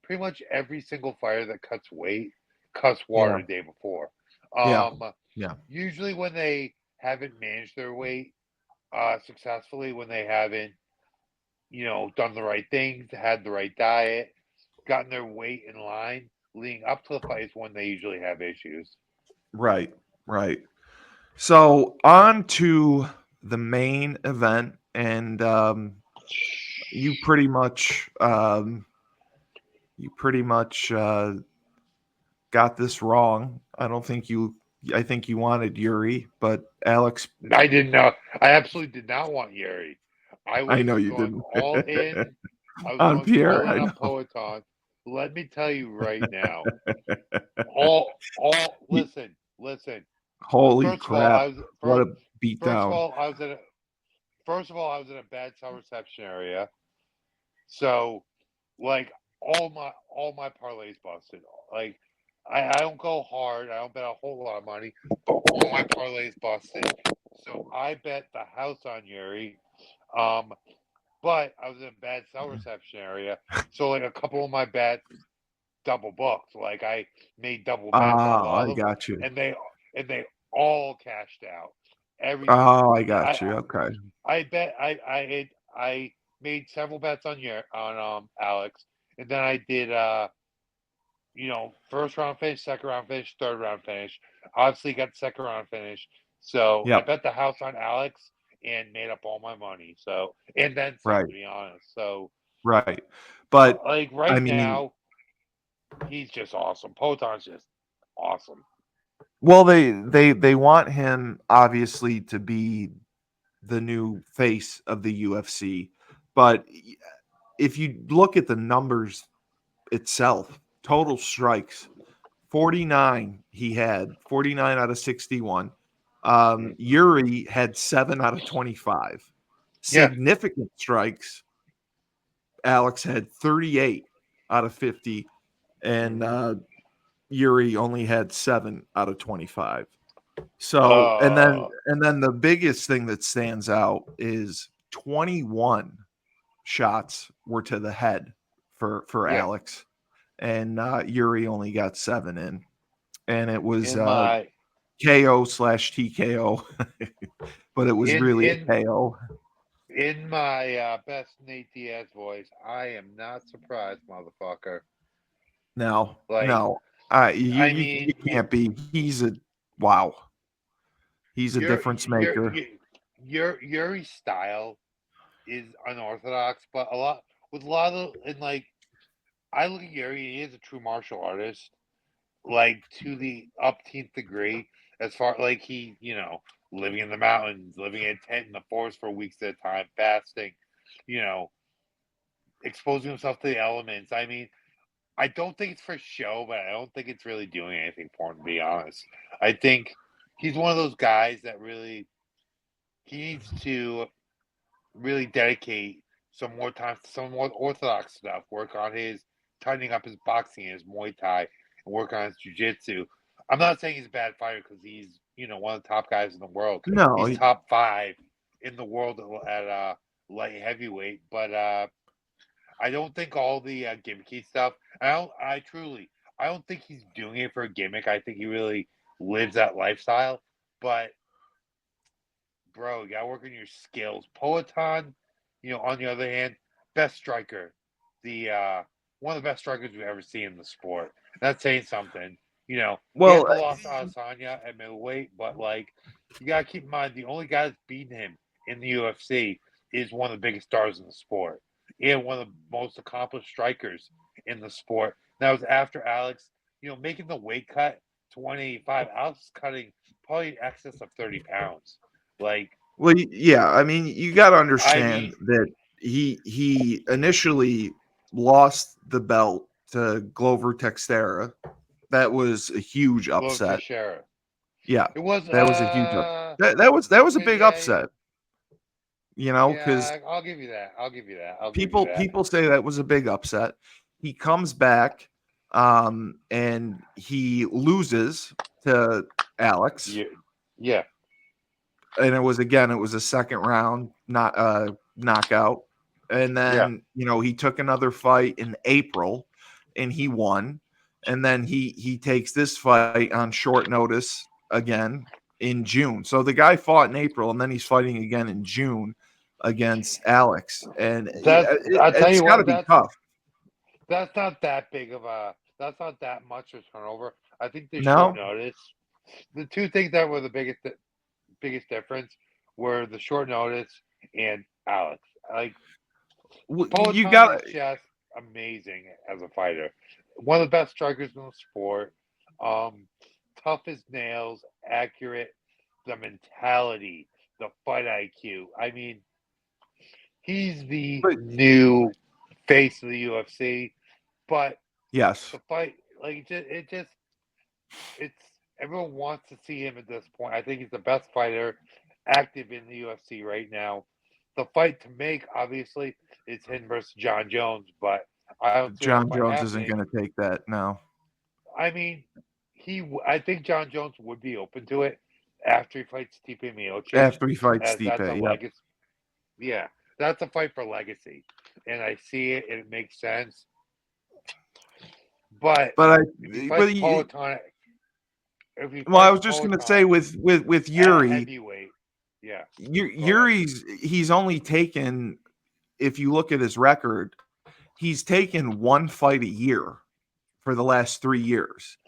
pretty much every single fighter that cuts weight cuts water yeah, the day before. yeah, Um, yeah, Usually when they haven't managed their weight successfully, when they haven't done the right things, had the right diet, gotten their weight in line leading up to the fight is when they usually have issues. right, right. So on to the main event, and you pretty much you pretty much got this wrong. I think you wanted Yuri, but Alex. I didn't know. I absolutely did not want Yuri. I I was know you going didn't. all in. I was On going all Pierre, in I on know. Poeton. Let me tell you right now. He- Listen. Holy First of all, crap! What a first of beatdown! all, I was in a bad cell reception area. So, like all my parlays busted. Like I don't go hard. I don't bet a whole lot of money, but all my parlays busted. So I bet the house on Yuri. Um, but I was in a bad cell reception area, so like a couple of my bets double booked. Like I made double bets on a Oh, lot I of them, got you. and they all cashed out. Every Oh, I I got you. Okay. I bet I made several bets on Alex, and then I did first round finish, second round finish, third round finish. Obviously got the second round finish. So I Yep. bet the house on Alex and made up all my money. So and then some, Right. to be honest. So Right. But like I right mean, now, he's just awesome. Poton's just awesome. well, they want him obviously to be the new face of the UFC, but if you look at the numbers itself, total strikes, 49 he had, 49 out of 61. Mm. Yuri had 7 out of 25. Yeah. Significant strikes, Alex had 38 out of 50, and Mm-hmm. Yuri only had 7 out of 25. So, Uh, and then the biggest thing that stands out is 21 shots were to the head for yeah. Alex, and Yuri only got 7 in, and it was In my KO slash TKO, but it was in really a in KO. in my best Nate Diaz voice, I am not surprised, motherfucker. No, Like, no, I you mean, can't be. He's a wow. He's a your difference your maker. your Yuri's style is unorthodox, but a lot of and like I look at Yuri, he is a true martial artist, like to the upteenth degree. As far like he, living in the mountains, living in a tent in the forest for weeks at a time, fasting, you know, exposing himself to the elements. I mean, I don't think it's for show, but I don't think it's really doing anything for him, to be honest. I think he's one of those guys that really he needs to really dedicate some more time to some more orthodox stuff. Work on his tightening up his boxing and his Muay Thai, and work on his jiu-jitsu. I'm not saying he's a bad fighter because he's one of the top guys in the world. No, He's top five in the world at light heavyweight, but I don't think all the gimmicky stuff. I don't think he's doing it for a gimmick. I think he really lives that lifestyle. But bro, you gotta work on your skills. Poetan, on the other hand, best striker, the one of the best strikers we've ever seen in the sport. That's saying something. He well, had the loss to Asanya at middleweight, but like you gotta keep in mind the only guy that's beaten him in the UFC is one of the biggest stars in the sport and one of the most accomplished strikers in the sport. That was after Alex, making the weight cut to 185. Alex is cutting probably in excess of 30 pounds. Like, yeah. I mean, you got to I understand mean, that he initially lost the belt to Glover Texera. That was a huge Glover upset. Teixeira. Yeah, It was, that was a huge up. That was a okay, big yeah, upset. Because yeah, I'll give you that. I'll give you that. I'll give you that. people say that was a big upset. He comes back, and he loses to Alex, Yeah, yeah, and it was a second round, not knockout. And yeah. then he took another fight in April, and he won. And then he takes this fight on short notice again in June. So the guy fought in April, and then he's fighting again in June against Alex, and I'll tell it's you got to what, be tough. that's not that big of a, that's not that much of turnover. I think the short No, notice, the two things that were the biggest difference were the short notice and Alex. Like, you Poetan got is just amazing as a fighter. One of the best strikers in the sport. Um, Tough as nails, accurate, the mentality, the fight IQ. I mean, he's the but new face of the UFC. But yes, the fight, like it's everyone wants to see him at this point. I think he's the best fighter active in the UFC right now. The fight to make, obviously, is him versus Jon Jones, but I don't see that Jon fight Jones isn't happening. going to take that. No, I mean, I think Jon Jones would be open to it. after he fights Stipe Miocic, After he fights as that's a Stipe, yep. legacy. Yeah, that's a fight for legacy, and I see it, and it makes sense. But But if he but fights Peloton, if he well, I fights was just gonna say Peloton with at Yuri, heavyweight, yes, go ahead. He's only taken, if you look at his record, he's taken one fight a year for the last 3 years.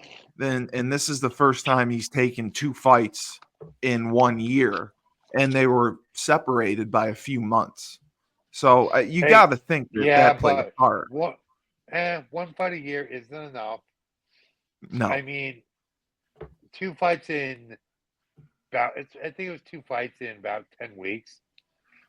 And this is the first time he's taken two fights in 1 year, and they were separated by a few months. So you Hey, got to think that yeah, that played a but part. one fight a year isn't enough. I No, mean, two fights in I think it was two fights in about 10 weeks.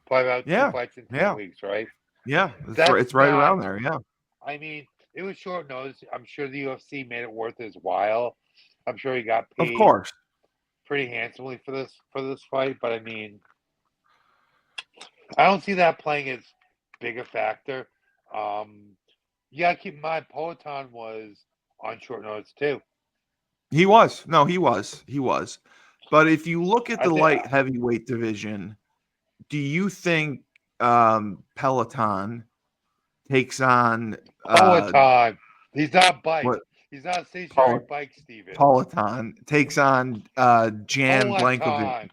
Probably about two yeah, fights in ten yeah, weeks, right? yeah. That's It's right not. around there. Yeah, I mean, it was short notice. I'm sure the UFC made it worth his while. I'm sure he got of paid course. pretty handsomely for this fight. But I mean, I don't see that playing as big a factor. Um, yeah, keep in mind, Peloton was on short notice too. He was. No, he was. He was. But if you look at I the think light heavyweight division, do you think Peloton takes on Peloton. He's not bike. what He's not a stationary Pel- bike, Steven. Peloton takes on Jan Blankovic?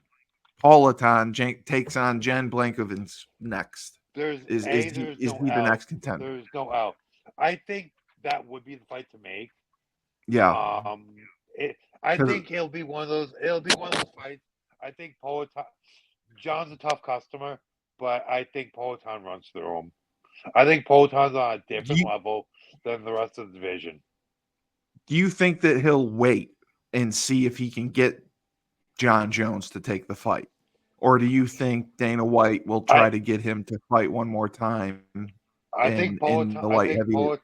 Peloton. Peloton takes on Jan Blankovic next. There's Is A, is he there's is no he the L. next contender? There's no L. I think that would be the fight to make. Yeah, Um, I because think it'll be one of those. It'll be one of those fights. I think Peloton. John's a tough customer, but I think Peloton runs through him. I think Peloton's on a do different you level than the rest of the division. do you think that he'll wait and see if he can get Jon Jones to take the fight? Or do you think Dana White will I try to get him to fight one more time I think in Peloton. the light heavyweight?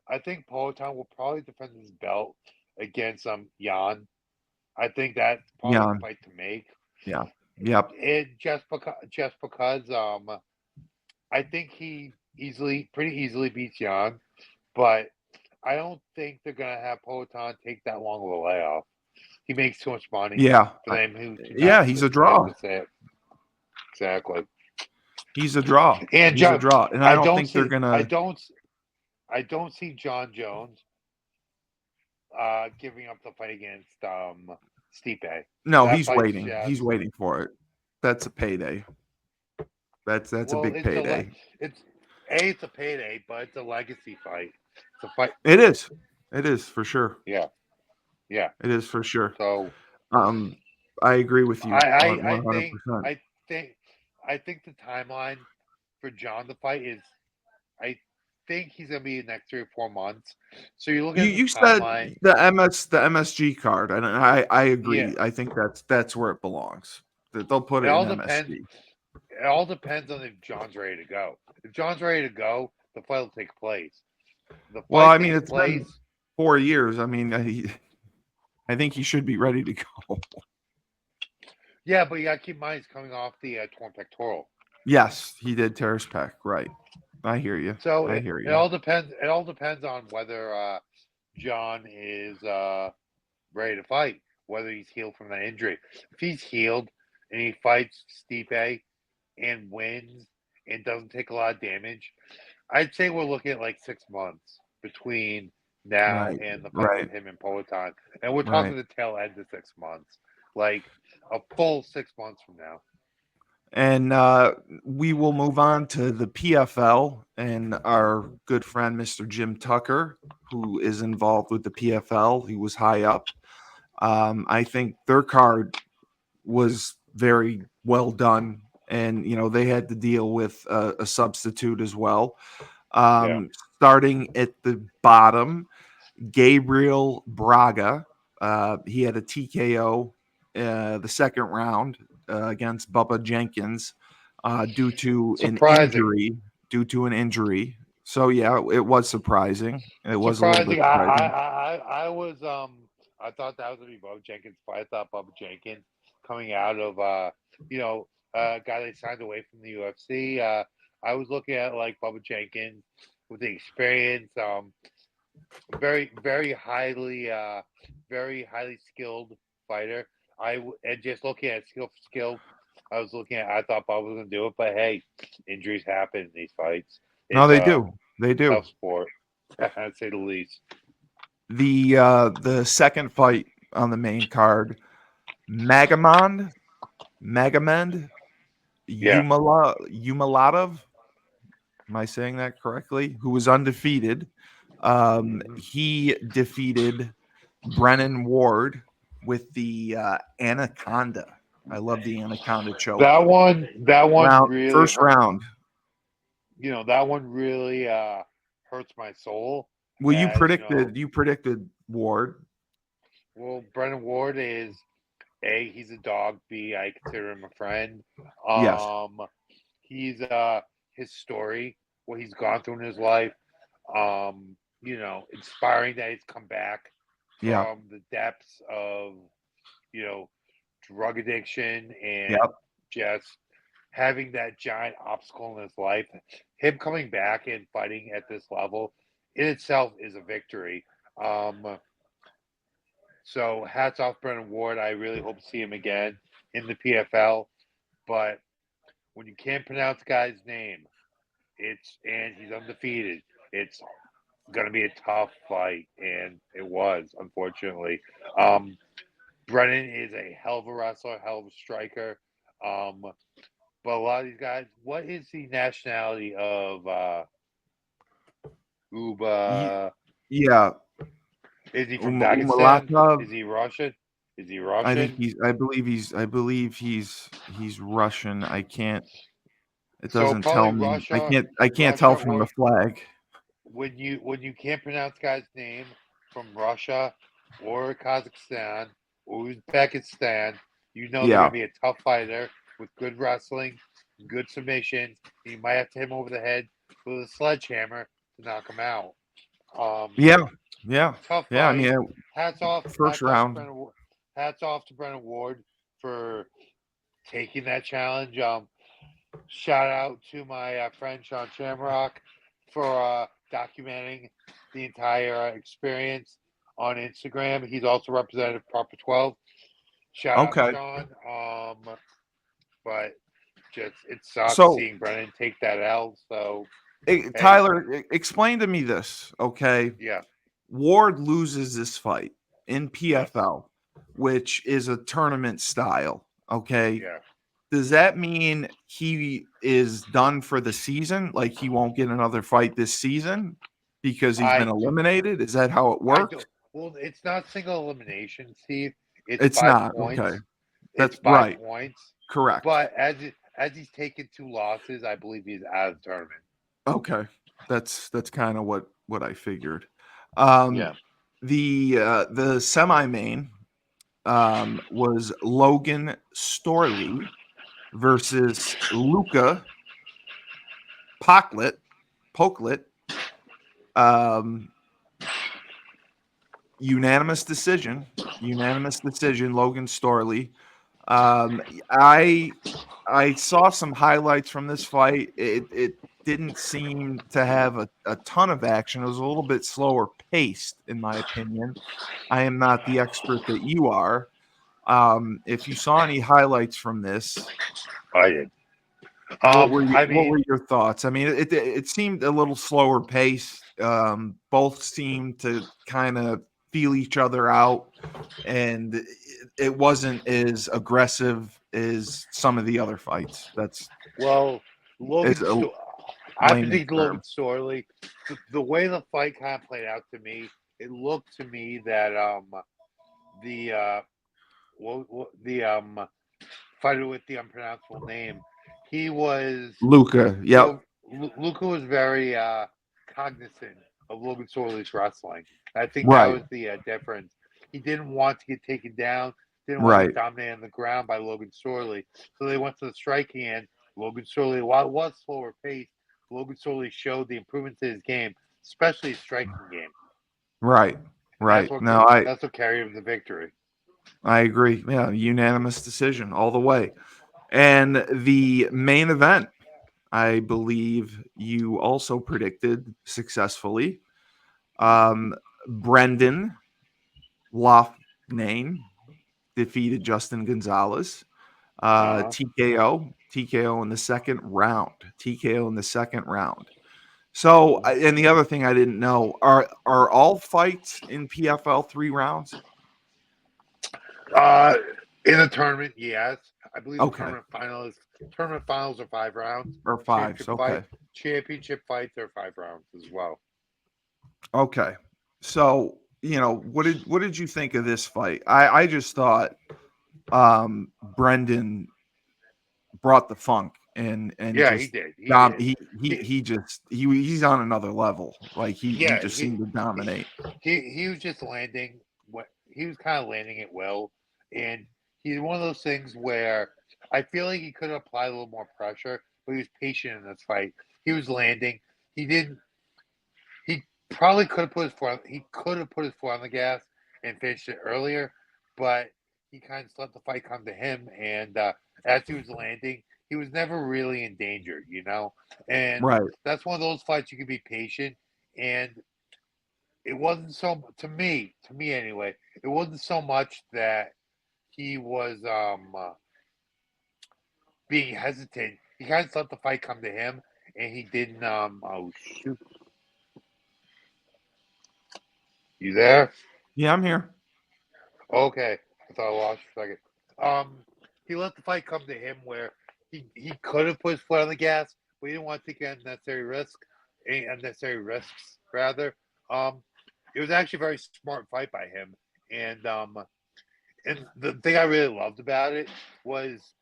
I think Peloton will probably defend his belt against Jan. I think that's probably the Yeah, fight to make. yeah, yep. It just because I think he pretty easily beats Jan, but I don't think they're gonna have Peloton take that long of a layoff. He makes too much money Yeah, for them who to not yeah, he's a for them draw. to say it exactly. He's a draw. And He's a John, draw, and I I don't don't think they're see gonna. I don't see Jon Jones giving up the fight against Stipe. No, That he's fight's waiting. He's just waiting for it. That's a payday. That's a well, big payday. it's it's a payday, but it's a legacy fight. It's a fight. It is. It is for sure. Yeah, yeah. It is for sure. So Um, I agree with I you I, one I hundred think percent. I think I think the timeline for John to fight is I think he's gonna be in the next 3 or 4 months. So you're looking at the You said timeline. the MSG card, and I Yeah, agree. I think that's where it belongs. That they'll put it it in all depends. MSG. It all depends on if John's ready to go. If John's ready to go, the fight will take place. The Well, fight I mean, takes it's been place. 4 years. I mean, I think he should be ready to go. Yeah, but you got to keep in mind he's coming off the torn pectoral. Yes, he did tear his pec. Right. I hear you. So I hear it you. all depends. It all depends on whether John is ready to fight, whether he's healed from that injury. If he's healed and he fights Stipe and wins and doesn't take a lot of damage, I'd say we're looking at like 6 months between now Right. and the fight Right. with him and Peloton. And we're Right. talking the tail end of 6 months, like a full 6 months from now. And we will move on to the PFL and our good friend, Mr. Jim Tucker, who is involved with the PFL. He was high up. I think their card was very well done. And, they had to deal with a substitute as well. Yeah. Starting at the bottom, Gabriel Braga. He had a TKO the second round against Bubba Jenkins due to an Surprising. injury. Due to an injury. So yeah, it was surprising. It was a little bit Surprising. surprising. I was I thought that was gonna be Bubba Jenkins' fight. I thought Bubba Jenkins coming out of guy they signed away from the UFC. I was looking at like Bubba Jenkins with the experience, very very highly skilled fighter. And just looking at skill for skill, I was looking at. I thought Bob was going to do it, but hey, injuries happen in these fights. No, It's they a do. They do. tough sport, to say the least. The second fight on the main card, Magomed Yeah. Umalatov. Am I saying that correctly? Who was undefeated. Mhm. He defeated Brennan Ward with the Anaconda. I love the Anaconda choke. That one really First hurt. round. That one really hurts my soul. Well, As you predicted Ward. well, Brennan Ward is A, he's a dog. B, I consider him a friend. Yes. Um, he's his story, what he's gone through in his life. Inspiring that he's come back Yeah. from the depths of you know drug addiction and Yep. just having that giant obstacle in his life. Him coming back and fighting at this level in itself is a victory. Um, so hats off Brennan Ward. I really hope to see him again in the PFL. But when you can't pronounce the guy's name, and he's undefeated, it's gonna be a tough fight, and it was, unfortunately. Um, Brennan is a hell of a wrestler, hell of a striker. Um, but a lot of these guys, what is the nationality of Ye- Uba? Yeah. Is he from Dagestan? Umalatov. Is he Russian? Is he I think Russian? he's. I believe he's Russian. I can't. It So doesn't tell probably me. Russia, I can't Russia, tell from the or flag. when you can't pronounce guy's name from Russia or Kazakhstan or Uzbekistan, you know they're Yeah. gonna be a tough fighter with good wrestling, good submissions. You might have to hit him over the head with a sledgehammer to knock him out. Um, Yeah. Yeah. Tough Yeah. I fight. mean, Hats off, first round. Hats off to Brennan Ward for taking that challenge. Shout out to my friend Sean Shamrock for documenting the entire experience on Instagram. He's also representative Proper 12. Shout out Okay. Sean. But just it sucks So, seeing Brennan take that L. So hey, Tyler, explain to me this, okay? yeah, Ward loses this fight in yes, PFL, which is a tournament style, okay? yeah. Does that mean he is done for the season? Like he won't get another fight this season because he's been I eliminated? Is that how it I works? don't. Well, it's not single elimination, Steve. It's It's by not. Okay. points. It's That's by right. points. Correct. But as he's taken two losses, I believe he's out of the tournament. Okay. That's kind of what I figured. Um Yeah. the semi-main was Logan Storley versus Luca Poklet. Um, unanimous decision. Unanimous decision. Logan Storley. Um, I I saw some highlights from this fight. It didn't seem to have a ton of action. It was a little bit slower paced, in my opinion. I am not the expert that you are. If you saw any highlights from this, I did. I what mean, were your thoughts? I mean, it seemed a little slower paced. Both seemed to kind of feel each other out, and it wasn't as aggressive as some of the other fights. That's well, is Logan. a I layman's predict Logan term. Sorley. The way the fight kind of played out to me, it looked to me that the the fighter with the unpronounceable name, he was Luca, yep, so Luca was very cognizant of Logan Sorley's wrestling. I think that right, was the difference. He didn't want to get taken down, didn't want to right, get dominated on the ground by Logan Sorley. So they went to the striking end. Logan Sorley, while it was slower paced, Logan Sorley showed the improvements in his game, especially his striking game, right, and that's right. what No, carried him to victory. I agree. Yeah, unanimous decision all the way. And the main event, I believe you also predicted successfully. Um, Brendan Loughnane defeated Justin Gonzalez. Uh-huh. TKO in the second round. TKO in the second round. So, and the other thing I didn't know are all fights in PFL 3 rounds? Uh, in a tournament, yes. I believe the Okay, tournament finals are 5 rounds. or fives. Championship fight Okay, championship fights are 5 rounds as well. okay. So, what did you think of this fight? I just thought Brendan brought the funk and Yeah, he just did. He dom did. he just he's on another level. Like he Yeah, just seemed to dominate. he was just landing what he was kind of landing it well, and he's one of those things where I feel like he could have applied a little more pressure, but he was patient in this fight. He was landing. He didn't. He probably could have put his foot. He could have put his foot on the gas and finished it earlier, but he kind of just let the fight come to him. And as he was landing, he was never really in danger, And Right. that's one of those fights you can be patient. And it wasn't so to me anyway. It wasn't so much that he was being hesitant. He kind of just let the fight come to him, and he didn't. Oh shoot, you there? Yeah, I'm here. Okay, I thought I lost you for a second. He let the fight come to him where he could have put his foot on the gas, but he didn't want to take any unnecessary risks rather. Um, it was actually a very smart fight by him, and the thing I really loved about it was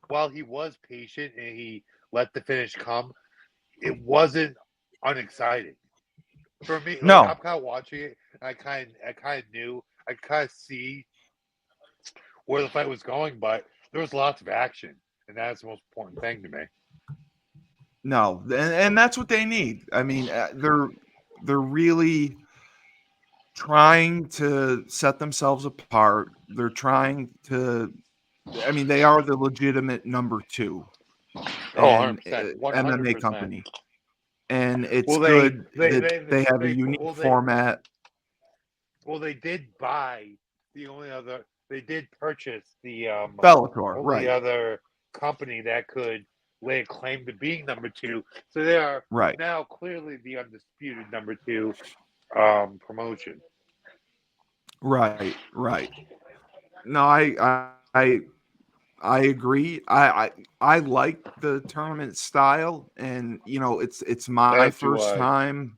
while he was patient and he let the finish come, it wasn't unexciting for me. Like I'm No, kind of watching it, and I kind of see where the fight was going, but there was lots of action, and that's the most important thing to me. no, and that's what they need. I mean, they're really trying to set themselves apart. They're trying to. I mean, they are the legitimate number two Oh, and 100%, MMA 100%. company, and it's Well, good that they have a unique well format. they did buy the only other they did purchase the Bellator, only right, other company that could lay a claim to being number two. So they are right, now clearly the undisputed number two promotion. right. No, I agree. I like the tournament style, and it's my As do first I. time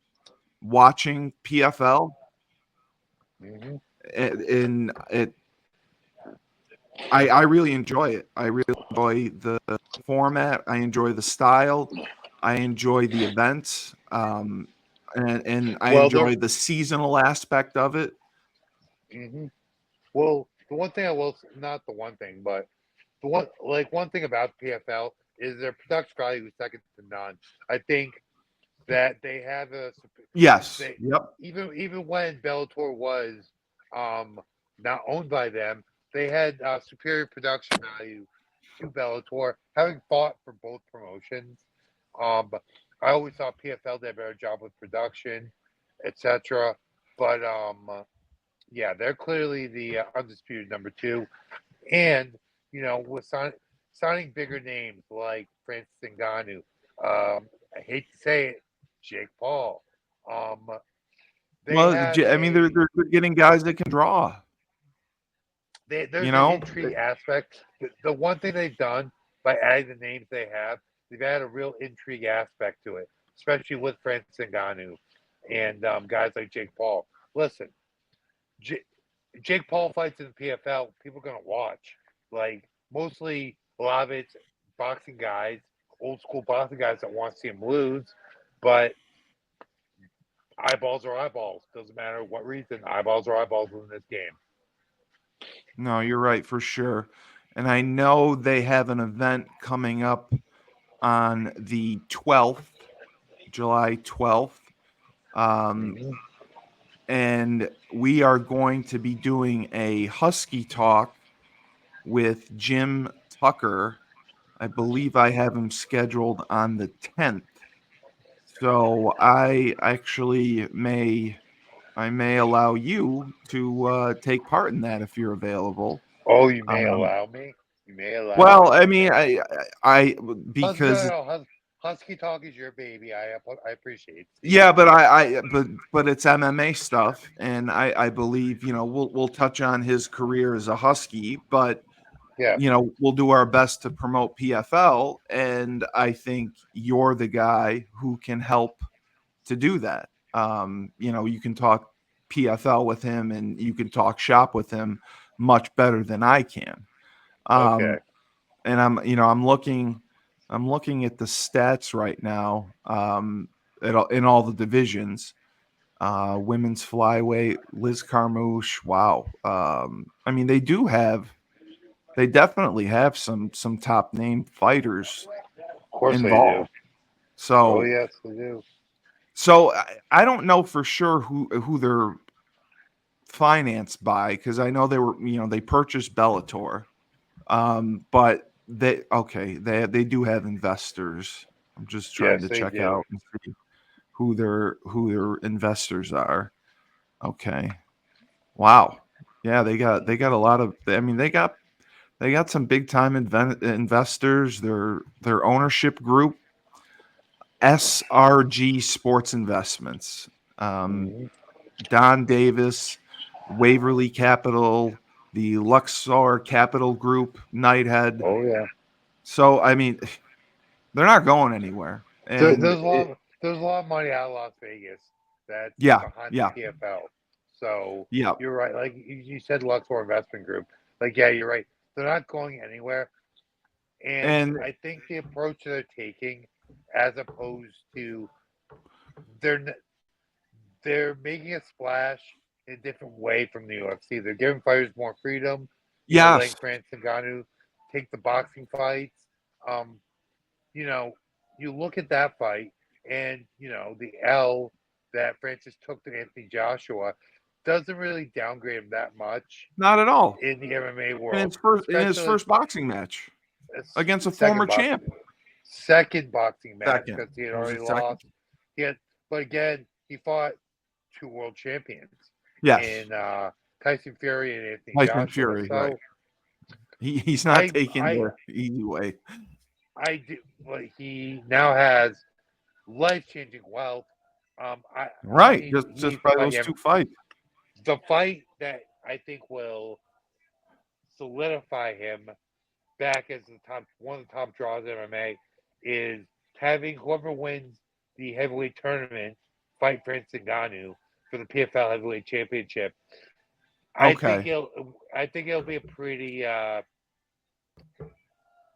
watching PFL, Mm-hmm. and I really enjoy it. I really enjoy the format. I enjoy the style. I enjoy the events, and I Well, they're enjoy the seasonal aspect of it. hmm well. The one thing I will not the one thing, but one thing about PFL is their production value is second to none. I think that they have Yes. they Yep. even when Bellator was um, not owned by them, they had superior production value to Bellator, having fought for both promotions. But I always thought PFL did a better job with production, etc. But yeah, they're clearly the undisputed number two, and with signing bigger names like Francis Ngannou, I hate to say it, Jake Paul. Um, they Well, have I mean, they're getting guys that can draw. You there's an know. intrigue aspect. The one thing they've done by adding the names they have, they've added a real intrigue aspect to it, especially with Francis Ngannou and guys like Jake Paul. Listen, J- Jake Paul fights in the PFL, people are gonna watch. Like mostly a lot of it's boxing guys, old school boxing guys that want to see him lose, but eyeballs are eyeballs. Doesn't matter what reason, eyeballs are eyeballs in this game. No, you're right for sure. And I know they have an event coming up on the 12th, July 12th. Um, Mm-hmm. and we are going to be doing a Husky Talk with Jim Tucker. I believe I have him scheduled on the 10th. So I may allow you to take part in that if you're available. Oh, you may Um, allow me. You may allow well, me. I mean, I Hus- no, because no, Hus- Husky Talk is your baby. I appreciate it, Steve. yeah, but it's MMA stuff, and I believe we'll touch on his career as a Husky, but Yeah. we'll do our best to promote PFL, and I think you're the guy who can help to do that. You can talk PFL with him, and you can talk shop with him much better than I can. Okay. Um, and I'm looking at the stats right now. In all the divisions, women's flyweight, Liz Carmouche. Wow. I mean, they definitely have some top name fighters Of course they do. involved. Oh So yes, they do. I don't know for sure who they're financed by, because I know they purchased Bellator. But they do have investors. I'm just trying Yes, to they check do. out and see who their investors are. Okay. Wow. Yeah, they got a lot of. I mean, they got some big time investors. Their ownership group, SRG Sports Investments. Um, Hmm. Don Davis, Waverly Capital, the Luxor Capital Group, Nighthead. Oh yeah. So I mean, they're not going anywhere. And There's a lot of money out of Las Vegas that's yeah, behind the yeah, PFL. So yeah. you're right. Like you said, Luxor Investment Group. Like yeah, you're right. They're not going anywhere. And And I think the approach they're taking, as opposed to they're they're making a splash in a different way from the UFC. They're giving fighters more freedom. Letting yes, Francis Ngannou take the boxing fights. Um, you know, you look at that fight, and the L that Francis took to Anthony Joshua doesn't really downgrade him that much not at all. in the MMA In world, his first in his especially first boxing match against a former second champ. second boxing match Second. because he had It was already a second. lost. He had, but again, he fought two world champions Yes. in Tyson Fury and Anthony Tyson Joshua. Fury, right. So He's not I taking I the easy way. I do, but he now has life changing wealth. I Right. mean, Just he just needs to by fight those him. two fights. The fight that I think will solidify him back as one of the top draws in MMA is having whoever wins the heavyweight tournament fight Francis Ngannou for the PFL heavyweight championship. Okay. I think it'll be a pretty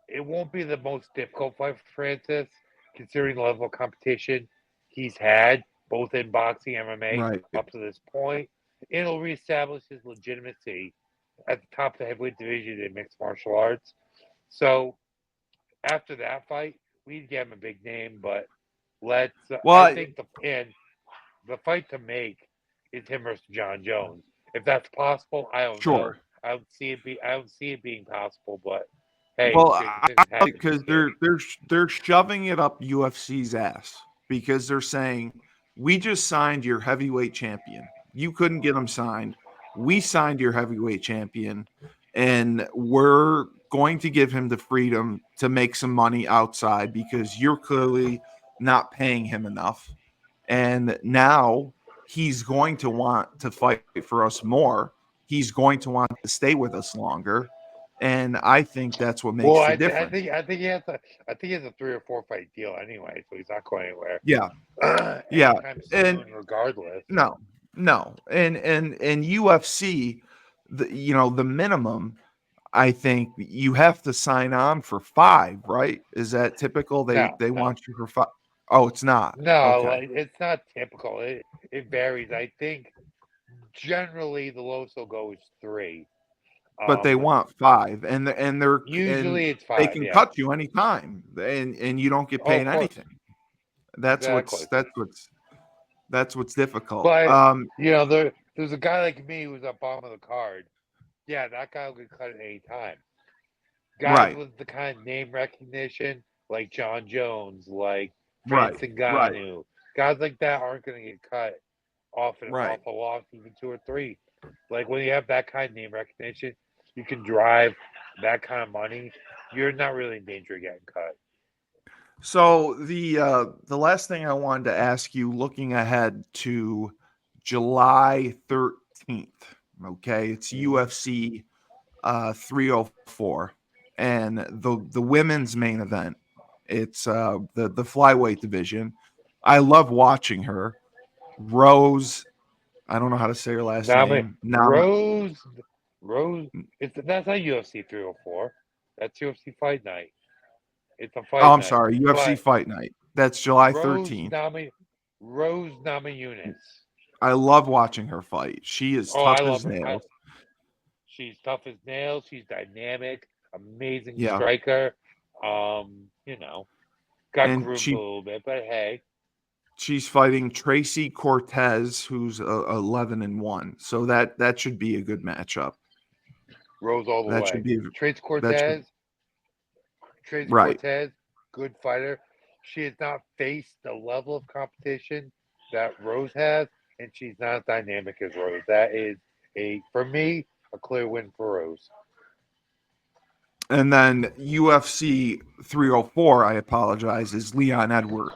it won't be the most difficult fight for Francis, considering the level of competition he's had, both in boxing and MMA, Right. up to this point. It'll reestablish his legitimacy at the top of the heavyweight division in mixed martial arts. So after that fight, we'd give him a big name, but let's. I Well, think the fight to make is him versus Jon Jones. If that's possible, I don't know. sure. I don't see it being possible, but hey, Well, stranger things have happened, because Steve. they're shoving it up UFC's ass, because they're saying, we just signed your heavyweight champion. You couldn't get him signed. We signed your heavyweight champion, and we're going to give him the freedom to make some money outside because you're clearly not paying him enough. And now he's going to want to fight for us more. He's going to want to stay with us longer. And I think that's what Well, makes the difference. I think he has a 3 or 4 fight deal anyway, so he's not going anywhere Yeah. Yeah. anytime And soon, regardless. no, no. And UFC, the minimum, I think you have to sign on for 5, right? Is that typical? They No, want you for 5. Oh, it's not. no, Okay. like, it's not typical. It varies. I think generally the lowest they'll go is 3. But they Um, want 5, and Usually it's they 5. can Yeah. cut you anytime, and you don't get Oh, paid of course, anything. That's what's exactly. that's what's that's what's difficult. But there's a guy like me who's at bottom of the card. Yeah, that guy will get cut at any time. Guys Right. with the kind of name recognition, like Jon Jones, like Right. Francis Right. Ngannou, guys like that aren't going to get cut off Right. a loss, even 2 or 3. Like when you have that kind of name recognition, you can drive that kind of money, you're not really in danger of getting cut. So the last thing I wanted to ask you, looking ahead to July 13th, okay, it's Mm-hmm. UFC 304, and the women's main event. It's the flyweight division. I love watching her. Rose, I don't know how to say her last Nami name. Rose. That's not UFC 304. That's UFC Fight Night. It's a Oh, fight I'm night. sorry, UFC But Fight Night. That's July Rose 13th. Nami Rose Namajunas. I love watching her fight. She is Oh, I tough love as her. nails. She's tough as nails. She's dynamic, amazing Yeah, striker. Got and groomed a little bit, but hey, she's fighting Tracy Cortez, who's 11-1. So that should be a good matchup. Rose all the That should way. be Trace that should Cortez, Trace right. Cortez, good fighter. She has not faced the level of competition that Rose has, and she's not as dynamic as Rose. That is for me, a clear win for Rose. And then UFC 304, I apologize, is Leon Edwards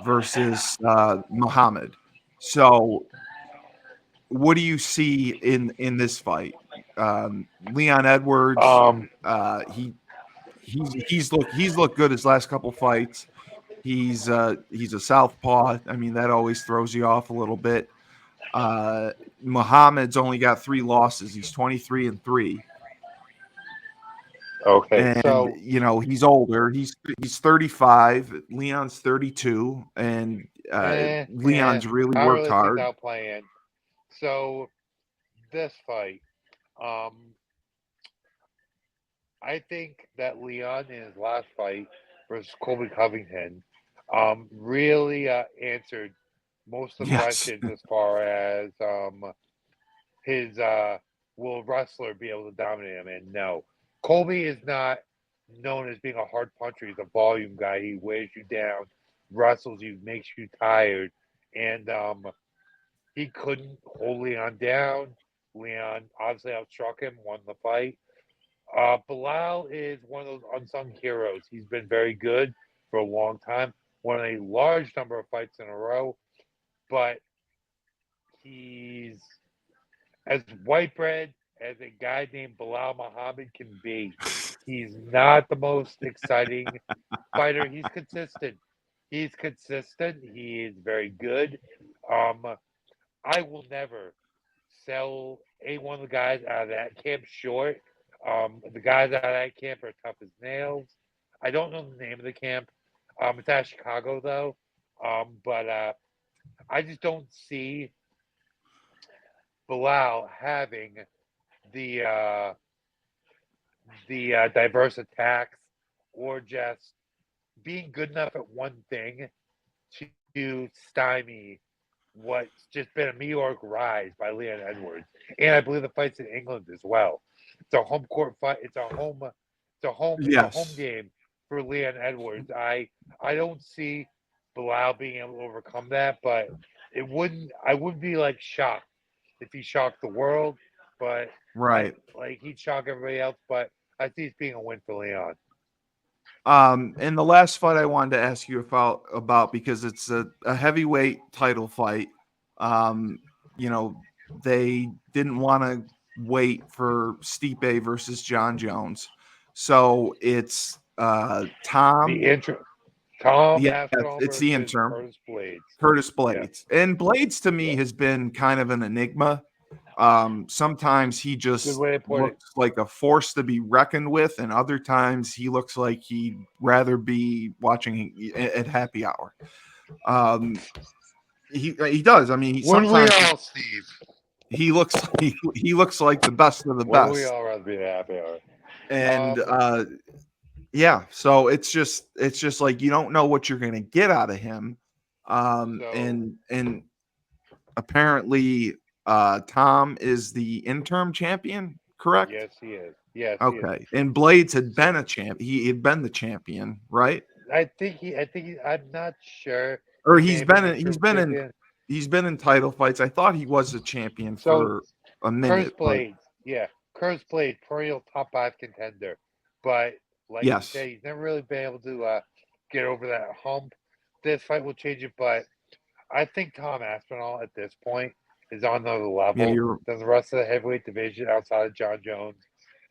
versus Muhammad. So what do you see in this fight? Leon Edwards, Um, he's looked good his last couple fights. He's a southpaw. I mean, that always throws you off a little bit. Uh, Muhammad's only got 3 losses. He's 23-3, okay, and so he's older. He's 35. Leon's 32, and eh, eh, Leon's really I don't worked really think hard. that'll play in. So this fight, um, I think that Leon in his last fight versus Colby Covington, really answered most of the Yes, questions as far as his will wrestler be able to dominate him? And no, Colby is not known as being a hard puncher. He's a volume guy. He wears you down, wrestles you, makes you tired, and he couldn't hold Leon down. Leon obviously outstruck him, won the fight. Bilal is one of those unsung heroes. He's been very good for a long time, won a large number of fights in a row, but he's as white bread as a guy named Bilal Muhammad can be. He's not the most exciting fighter. He's consistent. He's consistent. He is very good. Um, I will never sell any one of the guys out of that camp short. The guys out of that camp are tough as nails. I don't know the name of the camp. It's out of Chicago though. But I just don't see Bilal having the diverse attacks or just being good enough at one thing to stymie what's just been a meteoric rise by Leon Edwards. And I believe the fight's in England as well. It's a home court fight. It's a home yes. game for Leon Edwards. I don't see Bilal being able to overcome that, but I wouldn't be like shocked if he shocked the world, but Right. he'd shock everybody else, but I see it being a win for Leon. And the last fight I wanted to ask you about because it's a heavyweight title fight. Um, you know, they didn't want to wait for Stipe versus Jon Jones, so it's The Tom. intro Tom Yeah, Aspinall it's the versus interim Curtis Blades. Curtis Yeah, Blades, and Blades to me yeah. has been kind of an enigma. Sometimes he Good just way to put it. looks like a force to be reckoned with, and other times he looks like he'd rather be watching at happy hour. Um, he does. I mean, he Wouldn't we sometimes all, Steve? he looks like the best of the Wouldn't we best, all rather be a happy hour? and Um, yeah. So it's just like you don't know what you're gonna get out of him. so And apparently Tom is the interim champion, correct? yes, he is. Yes, he is. Okay. And Blades had So been a champ. He had been the champion, right? I'm not sure. Or He may have been interim champion. he's been in title fights. I thought he was a champion So for a Curtis minute, but Blades, yeah. Curtis Blade, perennial top 5 contender, but like you Yes. say, he's never really been able to get over that hump. This fight will change it, but I think Tom Aspinall at this point is on another Yeah, level you're than the rest of the heavyweight division outside of Jon Jones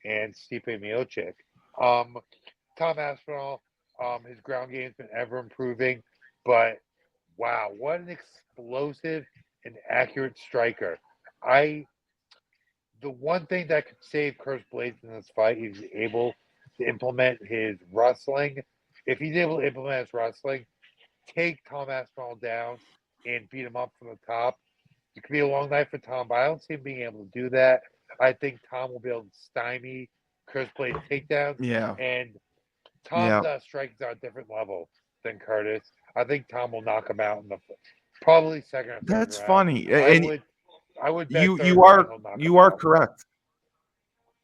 and Stipe Miocic. Um, Tom Aspinall, his ground game's been ever improving, but wow, what an explosive and accurate striker! I The one thing that could save Curtis Blades in this fight is able to implement his wrestling. If he's able to implement his wrestling, take Tom Aspinall down and beat him up from the top. It could be a long night for Tom, but I don't see him being able to do that. I think Tom will be able to stymie Curtis Blades takedowns, yeah. and Tom's Yeah. striking's on a different level than Curtis. I think Tom will knock him out in the probably second or third That's round. funny. I And would I would bet you third you round are he'll knock him you are out. correct.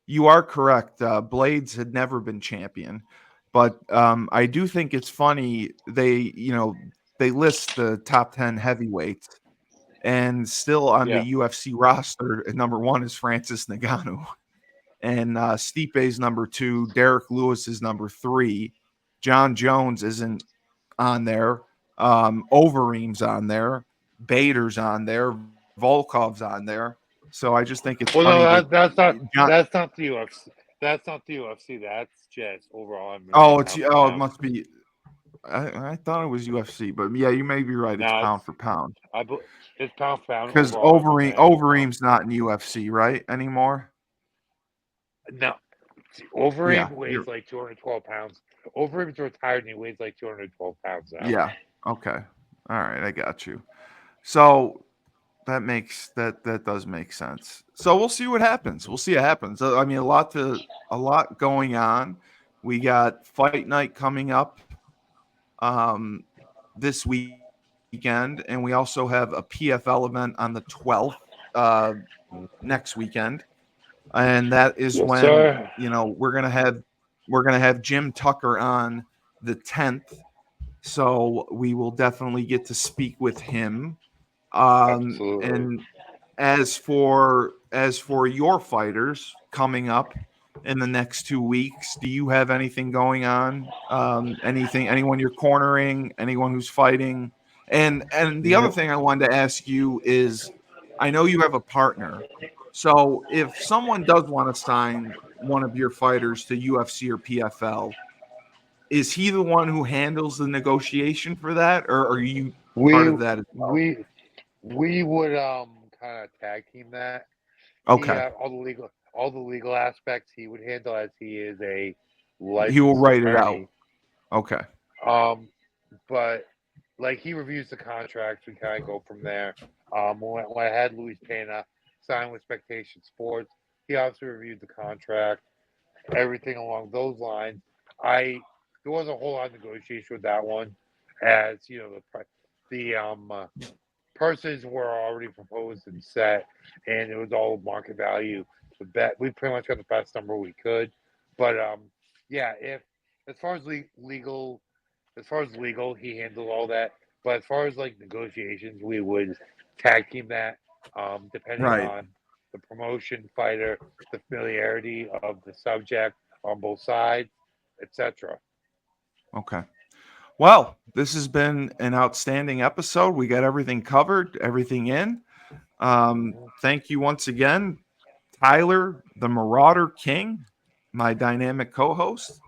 You are correct. Blades had never been champion, but I do think it's funny they list the top 10 heavyweights, and still on the Yeah. UFC roster, number one is Francis Ngannou, and Stipe's number two, Derek Lewis is number three, Jon Jones isn't on there, Overeem's on there, Bader's on there, Volkov's on there. So I just think it's Well, funny no, they that's not John. that's not the UFC. That's not the UFC. That's just overall. I'm really Oh, pound for it pound. must be. I thought it was UFC, but yeah, you may be right. It's No, pound for pound I it's pound for pound because overall MMA. Overeem's not in UFC right anymore. No, Overeem Yeah, you're weighs like 212 pounds. Overeem's retired and he weighs like 212 pounds now. yeah. Okay, all right, I got you. So that does make sense. So we'll see what happens. We'll see what happens. I mean, a lot going on. We got fight night coming up um, this weekend, and we also have a PFL event on the 12th uh, next weekend, and that is Yes, when sir. we're gonna have Jim Tucker on the 10th. So we will definitely get to speak with him. Absolutely. And as for your fighters coming up in the next 2 weeks, do you have anything going on? Anyone you're cornering, anyone who's fighting? And the other No, thing I wanted to ask you is, I know you have a partner. So if someone does want to sign one of your fighters to UFC or PFL, is he the one who handles the negotiation for that, or are you part we of that as well? we we would kind of tag team that. He Okay. all the legal aspects he would handle as he is a He will licensed write it out. attorney. Okay. Um, but like he reviews the contracts, we kind of go from there. When I had Luis Pena sign with Spectation Sports, he also reviewed the contract, everything along those lines. I There was a whole lot of negotiation with that one, as you know the purses were already proposed and set, and it was all market value. The bet we pretty much got the best number we could, but yeah, if as far as legal he handled all that. But as far as like negotiations, we would tag team that, depending Right. on the promotion, fighter, the familiarity of the subject on both sides, etc. Okay. Well, this has been an outstanding episode. We got everything covered, everything in. Thank you once again, Tyler, the Marauder King, my dynamic co-host,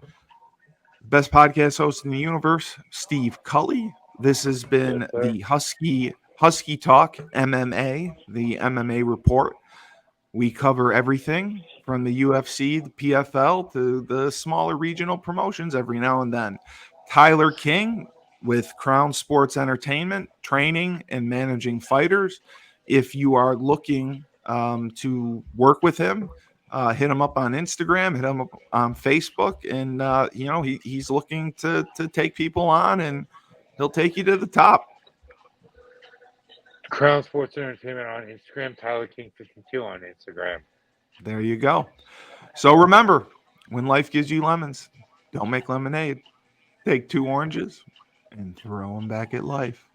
best podcast host in the universe, Steve Cully. This has Yes, been sir. the Husky Talk MMA, the MMA report. We cover everything from the UFC, the PFL, to the smaller regional promotions every now and then. Tyler King with Crown Sports Entertainment, training and managing fighters. If you are looking to work with him, hit him up on Instagram, hit him up on Facebook, and he's looking to take people on, and he'll take you to the top. Crown Sports Entertainment on Instagram. Tyler King 52 on Instagram. There you go. So remember, when life gives you lemons, don't make lemonade. Take two oranges and throw them back at life.